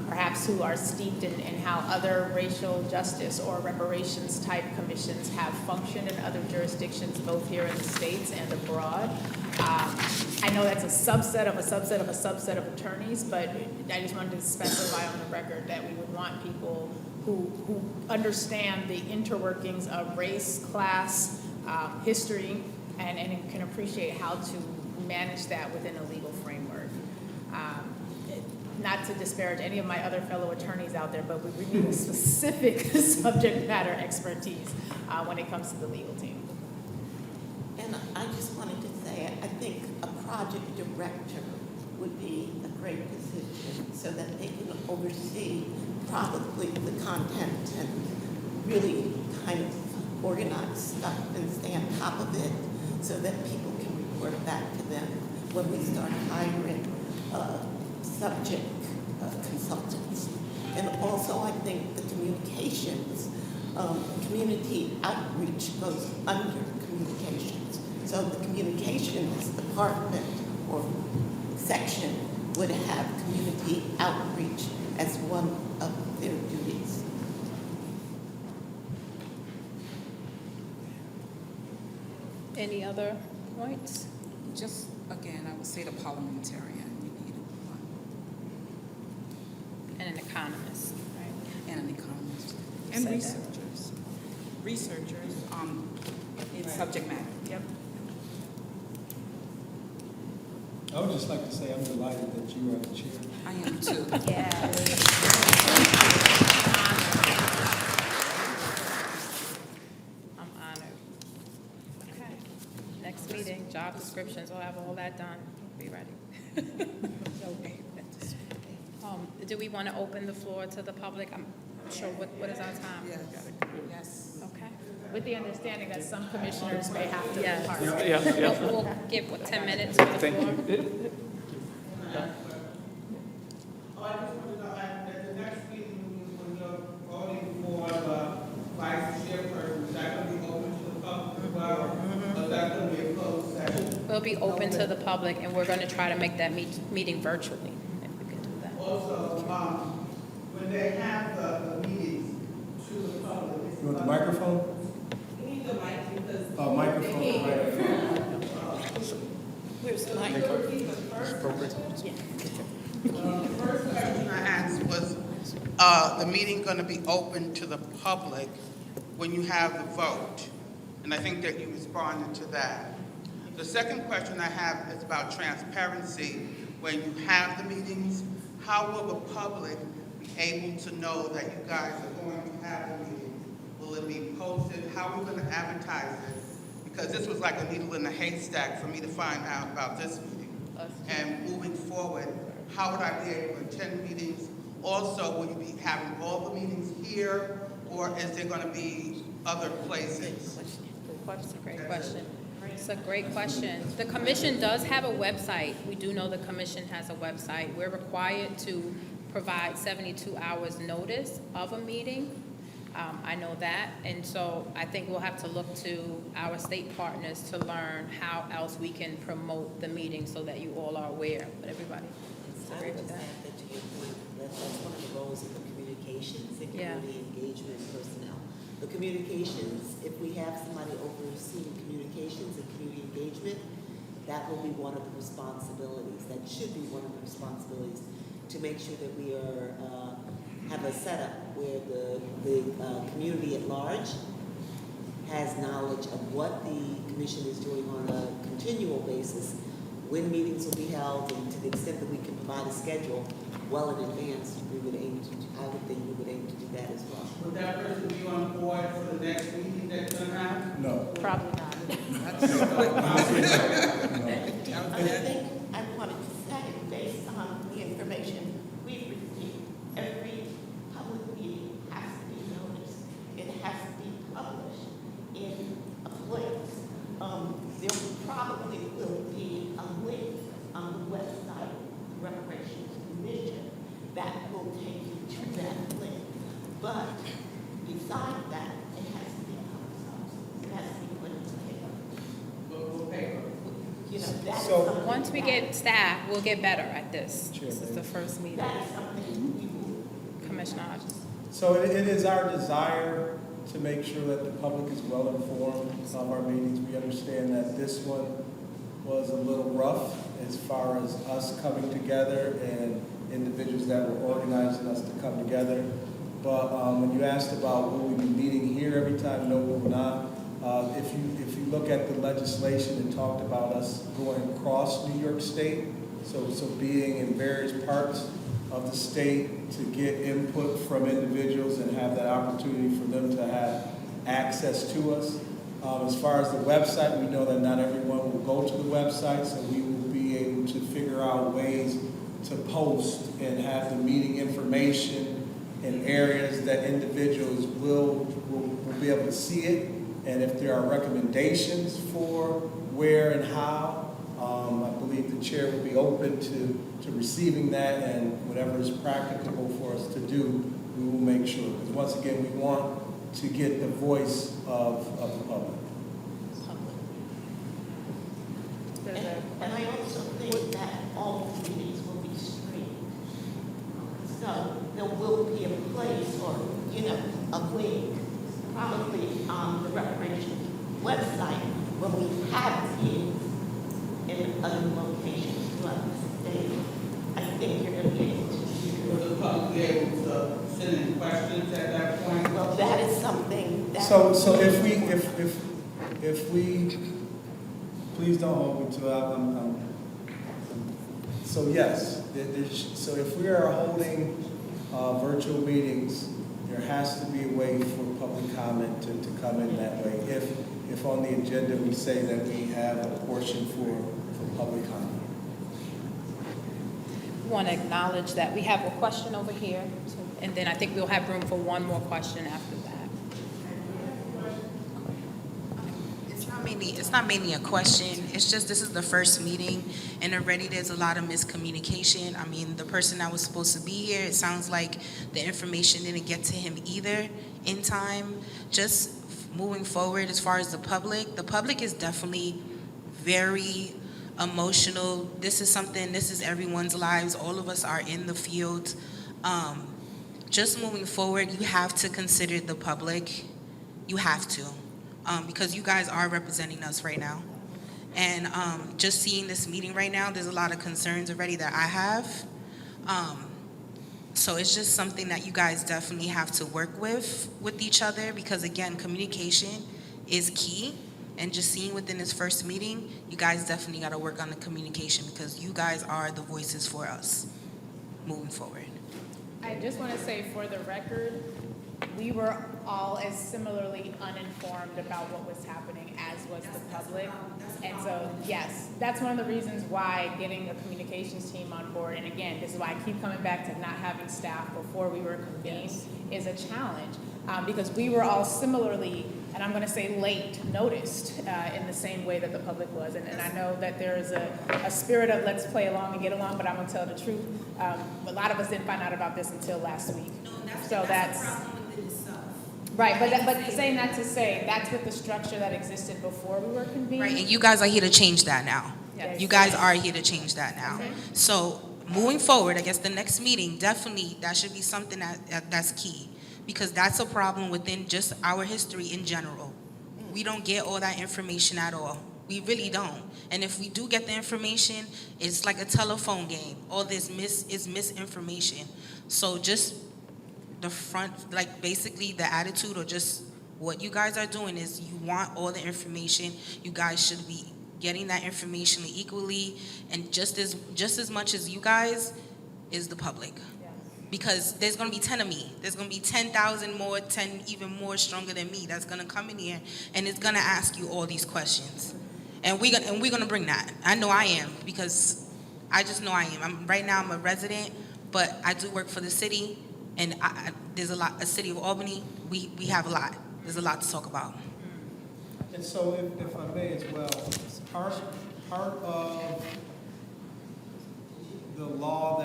Speaker 13: perhaps who are steeped in how other racial justice or reparations type commissions have functioned in other jurisdictions, both here in the States and abroad. I know that's a subset of a subset of a subset of attorneys, but I just wanted to specify on the record that we would want people who understand the interworkings of race, class, history, and can appreciate how to manage that within a legal framework. not to disparage any of my other fellow attorneys out there, but we need a specific subject matter expertise when it comes to the legal team.
Speaker 7: And I just wanted to say, I think a project director would be a great position so that they can oversee probably the content and really kind of organize stuff and stay on top of it so that people can report back to them when we start hiring subject consultants. And also, I think the communications, community outreach goes under communications. So the communications department or section would have community outreach as one of their duties.
Speaker 12: Any other points?
Speaker 9: Just, again, I would say the parliamentarian, we need one,
Speaker 12: And an economist, right?
Speaker 9: and an economist.
Speaker 12: And
Speaker 9: Said that.
Speaker 12: researchers.
Speaker 9: Researchers, in subject matter.
Speaker 13: Yep.
Speaker 11: I would just like to say I'm delighted that you are the chair.
Speaker 9: I am too.
Speaker 12: I'm honored. Okay. Next meeting, job descriptions, we'll have all that done. Be ready. Do we want to open the floor to the public? I'm sure, what is our time?
Speaker 9: Yes.
Speaker 12: Okay.
Speaker 13: With the understanding that some commissioners may have to
Speaker 12: Yes.
Speaker 13: depart.
Speaker 12: We'll give, 10 minutes for the floor?
Speaker 14: I just want to know, at the next meeting, when you're voting for the vice chairperson, is that going to be open to the public as well? Or is that going to be a closed session?
Speaker 12: We'll be open to the public, and we're going to try to make that meeting virtually, if we can do that.
Speaker 14: Also, when they have the meetings to the public.
Speaker 11: You want the microphone?
Speaker 14: We need the mic because.
Speaker 11: Oh, microphone, right.
Speaker 7: Where's the mic?
Speaker 14: The first question I asked was, the meeting going to be open to the public when you have the vote? And I think that you responded to that. The second question I have is about transparency. When you have the meetings, how will the public be able to know that you guys are going to have the meetings? Will it be posted? How are we going to advertise it? Because this was like a needle in a haystack for me to find out about this meeting. And moving forward, how would I be able to attend meetings? Also, will you be having all the meetings here, or is there going to be other places?
Speaker 12: That's a great question. It's a great question. The commission does have a website. We do know the commission has a website. We're required to provide 72 hours notice of a meeting. I know that, and so I think we'll have to look to our state partners to learn how else we can promote the meeting so that you all are aware, but everybody
Speaker 4: I
Speaker 12: agree
Speaker 4: would
Speaker 12: with
Speaker 4: just
Speaker 12: that.
Speaker 4: add that to your point, that's one of the roles of the communications and
Speaker 12: Yeah.
Speaker 4: community engagement personnel. The communications, if we have somebody overseeing communications and community engagement, that will be one of the responsibilities. That should be one of the responsibilities to make sure that we are have a setup where the community at large has knowledge of what the commission is doing on a continual basis, when meetings will be held, and to the extent that we can provide a schedule well in advance, we would aim to, I would think we would aim to do that as well.
Speaker 14: Would that person be on board for the next meeting that's going to happen?
Speaker 11: No.
Speaker 12: Probably not.
Speaker 7: I think I wanted to say, based on the information we've received, every public meeting has to be noticed. It has to be published in a place. There probably will be a link on the website, Reparations Commission, that will take you to that link. But besides that, it has to be publicized. It has to be put in paper. You know, that's
Speaker 11: So-
Speaker 14: something.
Speaker 12: Once we get staff, we'll get better at this.
Speaker 11: Sure,
Speaker 12: This is the first meeting.
Speaker 14: That is something we will.
Speaker 12: Commissioner Hodges.
Speaker 11: So it is our desire to make sure that the public is well informed of our meetings. We understand that this one was a little rough as far as us coming together and individuals that were organizing us to come together. But when you asked about will we be meeting here every time, no, we will not. If you look at the legislation, it talked about us going across New York State, so being in various parts of the state to get input from individuals and have that opportunity for them to have access to us. As far as the website, we know that not everyone will go to the website, so we will be able to figure out ways to post and have the meeting information in areas that individuals will be able to see it. And if there are recommendations for where and how, I believe the chair will be open to receiving that, and whatever is practicable for us to do, we will make sure. Because once again, we want to get the voice of the public.
Speaker 7: And I also think that all meetings will be streamed. So there will be a place or, a link, probably on the Reparations website, when we have meetings in other locations throughout the state. I think you're going to be able to hear.
Speaker 14: Will the public be able to send in questions at that point?
Speaker 7: Well, that is something that.
Speaker 11: So if we, please don't hold me to it. So yes, so if we are holding virtual meetings, there has to be a way for public comment to come in that way. If on the agenda we say that we have a portion for public comment.
Speaker 12: We want to acknowledge that we have a question over here, and then I think we'll have room for one more question after that.
Speaker 15: It's not mainly a question. It's just this is the first meeting, and already there's a lot of miscommunication. I mean, the person that was supposed to be here, it sounds like the information didn't get to him either in time. Just moving forward, as far as the public is definitely very emotional. This is everyone's lives. All of us are in the field. Just moving forward, you have to consider the public. You have to. Because you guys are representing us right now. And just seeing this meeting right now, there's a lot of concerns already that I have. So it's just something that you guys definitely have to work with each other, because again, communication is key. And just seeing within this first meeting, you guys definitely got to work on the communication, because you guys are the voices for us moving forward.
Speaker 13: I just want to say, for the record, we were all as similarly uninformed about what was happening as was the public. And so, yes, that's one of the reasons why getting a communications team on board, and again, this is why I keep coming back to not having staff before we were convened, is a challenge. Because we were all similarly, and I'm going to say late, noticed in the same way that the public was. And I know that there is a spirit of let's play along and get along, but I'm going to tell the truth. A lot of us didn't find out about this until last week. So that's right, but saying that to say that's with the structure that existed before we were convened.
Speaker 15: Right, and you guys are here to change that now.
Speaker 13: Yes.
Speaker 15: You guys are here to change that now.
Speaker 13: Okay.
Speaker 15: So moving forward, I guess the next meeting, definitely, that should be something that's key, because that's a problem within just our history in general. We don't get all that information at all. We really don't. And if we do get the information, it's like a telephone game. All this is misinformation. So just the front, like basically the attitude, or just what you guys are doing is you want all the information. You guys should be getting that information equally, and just as much as you guys is the public. Because there's going to be 10 of me. There's going to be 10,000 more, 10 even more stronger than me that's going to come in here, and it's going to ask you all these questions. And we're going to bring that. I know I am, because I just know I am. Right now I'm a resident, but I do work for the city, and there's a city of Albany, we have a lot. There's a lot to talk about.
Speaker 11: And so if I may as well, part of the law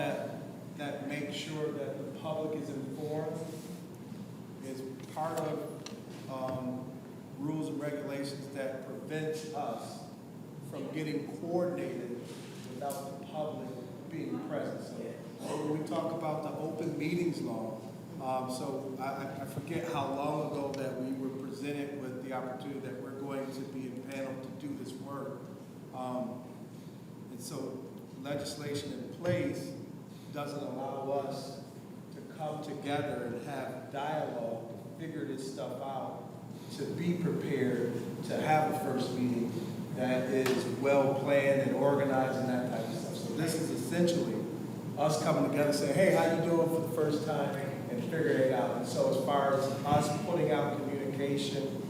Speaker 11: that makes sure that the public is informed is part of rules and regulations that prevent us from getting coordinated without the public being present. So when we talk about the open meetings law, so I forget how long ago that we were presented with the opportunity that we're going to be impaneled to do this work. And so legislation in place doesn't allow us to come together and have dialogue, to figure this stuff out, to be prepared to have a first meeting that is well planned and organized and that type of stuff. So this is essentially
Speaker 10: us coming together saying, hey, how you doing for the first time, and figuring it out. And so as far as us putting out communication,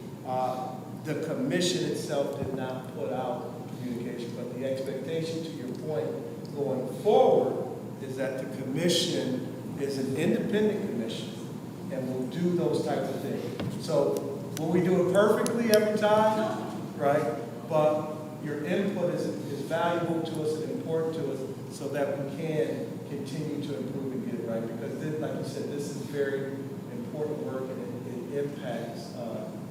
Speaker 10: the commission itself did not put out communication, but the expectation, to your point, going forward, is that the commission is an independent commission and will do those types of things. So will we do it perfectly every time? Right? But your input is valuable to us and important to us so that we can continue to improve and get it right. Because this, like you said, this is very important work and it impacts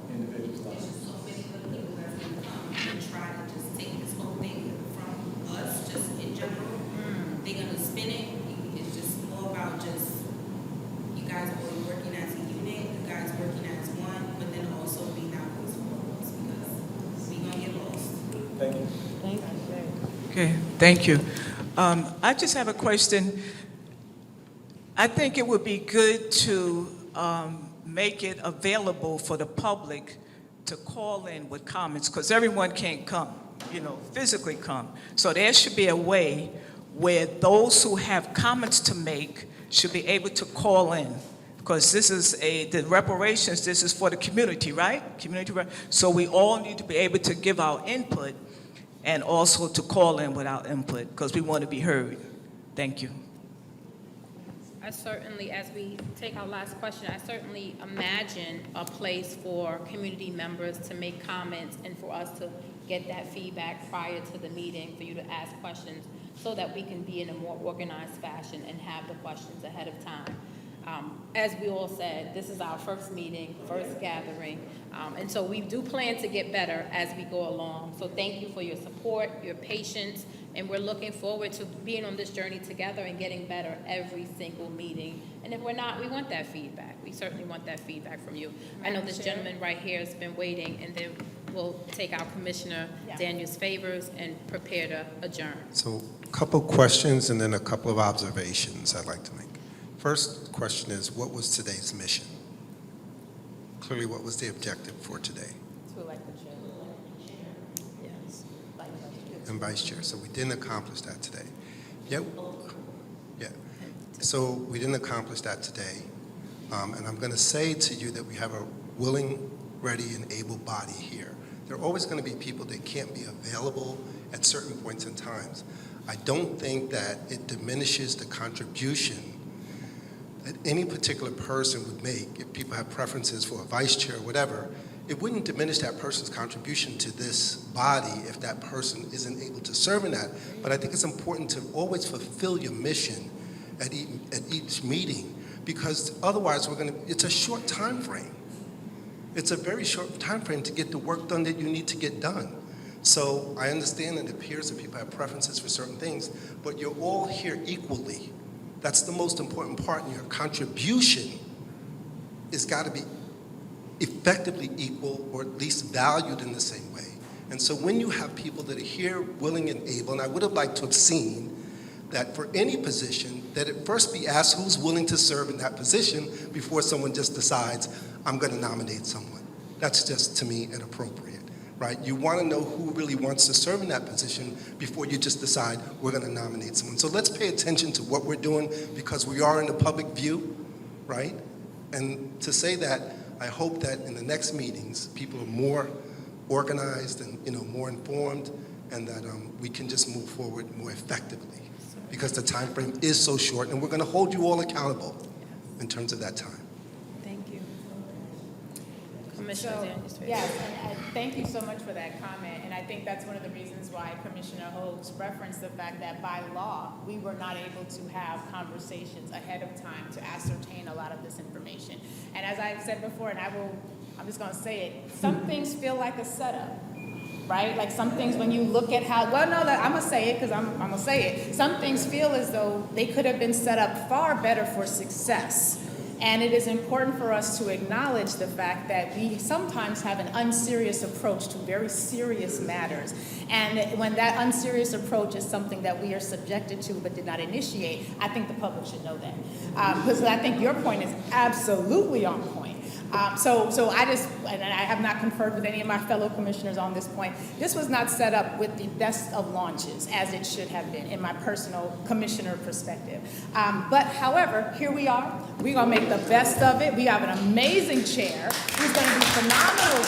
Speaker 10: individuals' lives.
Speaker 15: There's just so many good people that's going to come and try to just take this whole thing from us, just in general. They're going to spin it. It's just more about just you guys are really working as a unit, you guys working as one, but then also being that voice for us because we're going to get lost.
Speaker 10: Thank you.
Speaker 2: Thank you.
Speaker 16: Okay, thank you. I just have a question. I think it would be good to make it available for the public to call in with comments, because everyone can't come, physically come. So there should be a way where those who have comments to make should be able to call in. Because this is the reparations, this is for the community, right? So we all need to be able to give our input and also to call in with our input, because we want to be heard. Thank you.
Speaker 12: I certainly, as we take our last question, I certainly imagine a place for community members to make comments and for us to get that feedback prior to the meeting, for you to ask questions so that we can be in a more organized fashion and have the questions ahead of time. As we all said, this is our first meeting, first gathering, and so we do plan to get better as we go along. So thank you for your support, your patience, and we're looking forward to being on this journey together and getting better every single meeting. And if we're not, we want that feedback. We certainly want that feedback from you. I know this gentleman right here has been waiting, and then we'll take our Commissioner Daniel's favors and prepare to adjourn.
Speaker 17: So a couple questions and then a couple of observations I'd like to make. First question is, what was today's mission? Clearly, what was the objective for today?
Speaker 12: To elect the chair. Yes.
Speaker 17: And vice chair. So we didn't accomplish that today. Yeah. So we didn't accomplish that today. And I'm going to say to you that we have a willing, ready, and able body here. There are always going to be people that can't be available at certain points in times. I don't think that it diminishes the contribution that any particular person would make. If people have preferences for a vice chair or whatever, it wouldn't diminish that person's contribution to this body if that person isn't able to serve in that. But I think it's important to always fulfill your mission at each meeting, because otherwise it's a short time frame. It's a very short time frame to get the work done that you need to get done. So I understand that it appears that people have preferences for certain things, but you're all here equally. That's the most important part, and your contribution has got to be effectively equal, or at least valued in the same way. And so when you have people that are here willing and able, and I would have liked to have seen that for any position, that it first be asked who's willing to serve in that position before someone just decides, I'm going to nominate someone. That's just, to me, inappropriate, right? You want to know who really wants to serve in that position before you just decide we're going to nominate someone. So let's pay attention to what we're doing, because we are in the public view, right? And to say that, I hope that in the next meetings, people are more organized and more informed, and that we can just move forward more effectively, because the time frame is so short, and we're going to hold you all accountable in terms of that time.
Speaker 12: Thank you. Commissioner Daniels.
Speaker 13: Yes, and thank you so much for that comment. And I think that's one of the reasons why Commissioner Hochul referenced the fact that by law, we were not able to have conversations ahead of time to ascertain a lot of this information. And as I've said before, and I'm just going to say it, some things feel like a setup. Right? Like some things when you look at how, I'm going to say it because I'm going to say it. Some things feel as though they could have been set up far better for success. And it is important for us to acknowledge the fact that we sometimes have an unserious approach to very serious matters. And when that unserious approach is something that we are subjected to but did not initiate, I think the public should know that. Because I think your point is absolutely on point. So I just, and I have not conferred with any of my fellow commissioners on this point, this was not set up with the best of launches, as it should have been, in my personal commissioner perspective. But however, here we are. We're gonna make the best of it. We have an amazing chair who's gonna be phenomenal.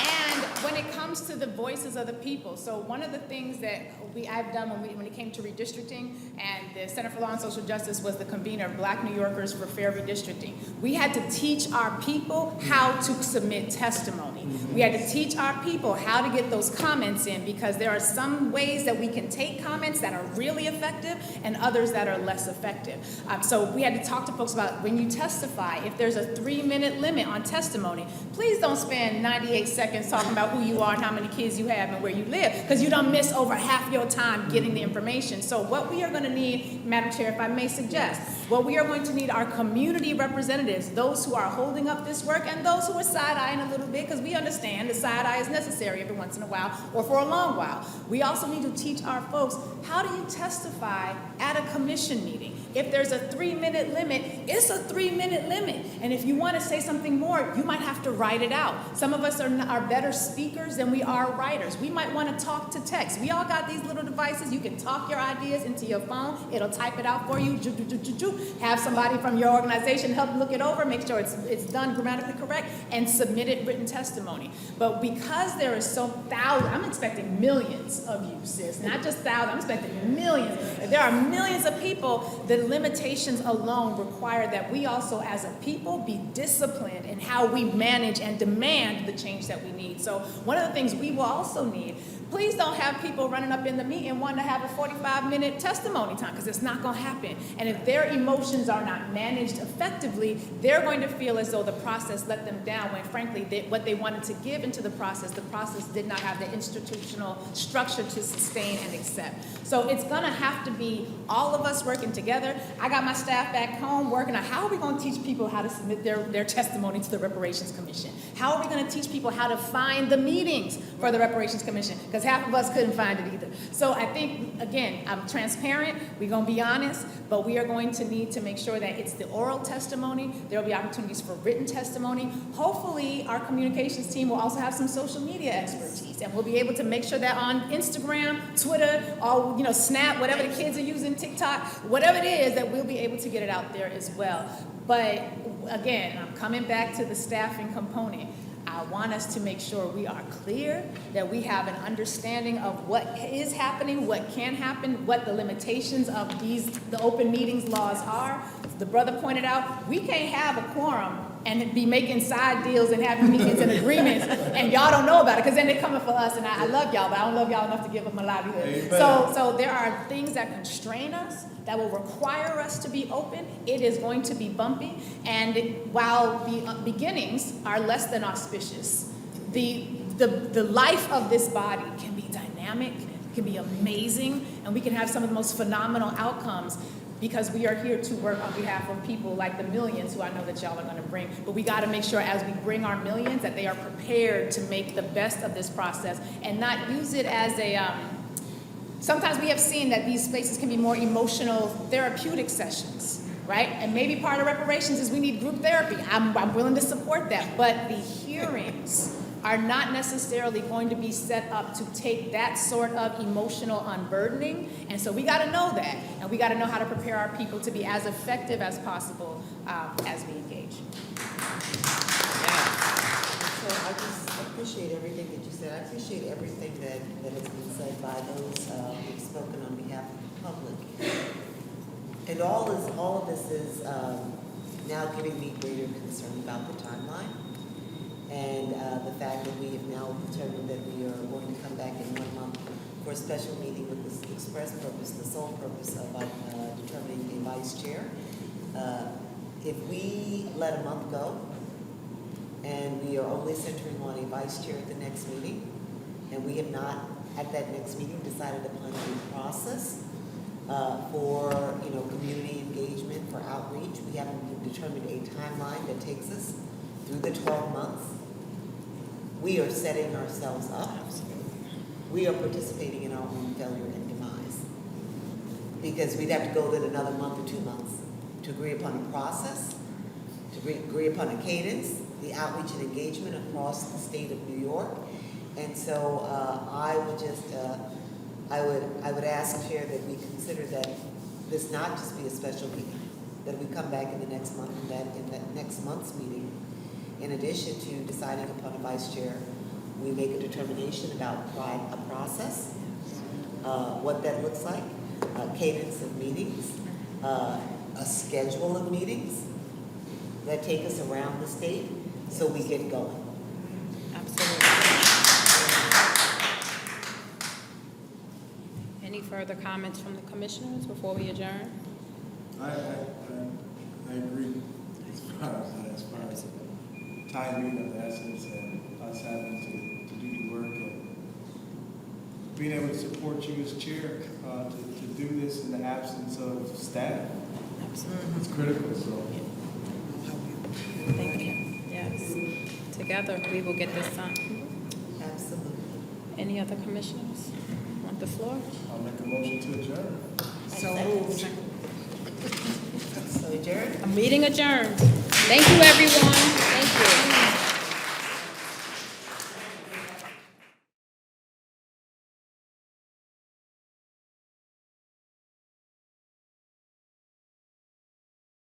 Speaker 13: And when it comes to the voices of the people, so one of the things that I've done when it came to redistricting, and the Center for Law and Social Justice was the convener of Black New Yorkers for Fair Redistricting, we had to teach our people how to submit testimony. We had to teach our people how to get those comments in, because there are some ways that we can take comments that are really effective and others that are less effective. So we had to talk to folks about, when you testify, if there's a 3-minute limit on testimony, please don't spend 98 seconds talking about who you are and how many kids you have and where you live, because you don't miss over half your time getting the information. So what we are going to need, Madam Chair, if I may suggest, what we are going to need are community representatives, those who are holding up this work and those who are side-eyeing a little bit, because we understand the side-eye is necessary every once in a while or for a long while. We also need to teach our folks, how do you testify at a commission meeting? If there's a 3-minute limit, it's a 3-minute limit. And if you want to say something more, you might have to write it out. Some of us are better speakers than we are writers. We might want to talk to text. We all got these little devices. You can talk your ideas into your phone. It'll type it out for you. Have somebody from your organization help look it over, make sure it's done grammatically correct, and submit it written testimony. But because there is so thousands, I'm expecting millions of you, sis, not just thousands, I'm expecting millions. If there are millions of people, the limitations alone require that we also as a people be disciplined in how we manage and demand the change that we need. So one of the things we will also need, please don't have people running up in the meeting wanting to have a 45-minute testimony time, because it's not going to happen. And if their emotions are not managed effectively, they're going to feel as though the process let them down, when frankly what they wanted to give into the process did not have the institutional structure to sustain and accept. So it's going to have to be all of us working together. I got my staff back home working on how are we going to teach people how to submit their testimony to the Reparations Commission? How are we going to teach people how to find the meetings for the Reparations Commission? Because half of us couldn't find it either. So I think, again, I'm transparent, we're going to be honest, but we are going to need to make sure that it's the oral testimony. There will be opportunities for written testimony. Hopefully, our communications team will also have some social media expertise, and we'll be able to make sure that on Instagram, Twitter, or Snap, whatever the kids are using, TikTok, whatever it is, that we'll be able to get it out there as well. But again, I'm coming back to the staffing component. I want us to make sure we are clear, that we have an understanding of what is happening, what can happen, what the limitations of the open meetings laws are. The brother pointed out, we can't have a quorum and be making side deals and having meetings and agreements, and y'all don't know about it, because then they're coming for us, and I love y'all, but I don't love y'all enough to give them a livelihood. So there are things that constrain us, that will require us to be open. It is going to be bumpy, and while the beginnings are less than auspicious, the life of this body can be dynamic, can be amazing, and we can have some of the most phenomenal outcomes, because we are here to work on behalf of people like the millions who I know that y'all are going to bring. But we got to make sure as we bring our millions that they are prepared to make the best of this process and not use it as a, sometimes we have seen that these spaces can be more emotional therapeutic sessions, right? And maybe part of reparations is we need group therapy. I'm willing to support that. But the hearings are not necessarily going to be set up to take that sort of emotional unburdening. And so we got to know that, and we got to know how to prepare our people to be as effective as possible as we engage.
Speaker 4: So I just appreciate everything that you said. I appreciate everything that has been said by those who've spoken on behalf of the public. And all of this is now giving me greater concern about the timeline. And the fact that we have now determined that we are going to come back in 1 month for a special meeting with the express purpose, the sole purpose of determining a vice chair. If we let a month go and we are only centering on a vice chair at the next meeting, and we have not at that next meeting decided upon a process for community engagement, for outreach, we haven't determined a timeline that takes us through the 12 months, we are setting ourselves up. We are participating in our own failure and demise. Because we'd have to go then another month or 2 months to agree upon a process to agree upon a cadence, the outreach and engagement across the state of New York. And so I would just, I would ask, Chair, that we consider that this not just be a special meeting, that we come back in the next month, and that in that next month's meeting, in addition to deciding upon a vice chair, we make a determination about a process, what that looks like, a cadence of meetings, a schedule of meetings that take us around the state so we get going.
Speaker 12: Absolutely. Any further comments from the commissioners before we adjourn?
Speaker 11: I agree as far as time being of the essence and us having to do the work and being able to support you as chair to do this in the absence of staff.
Speaker 12: Absolutely.
Speaker 11: It's critical, so.
Speaker 12: Thank you. Yes. Together, we will get this done.
Speaker 4: Absolutely.
Speaker 12: Any other commissioners want the floor?
Speaker 11: I'll make a motion to adjourn.
Speaker 4: So moved. So adjourned.
Speaker 12: A meeting adjourned. Thank you, everyone. Thank you.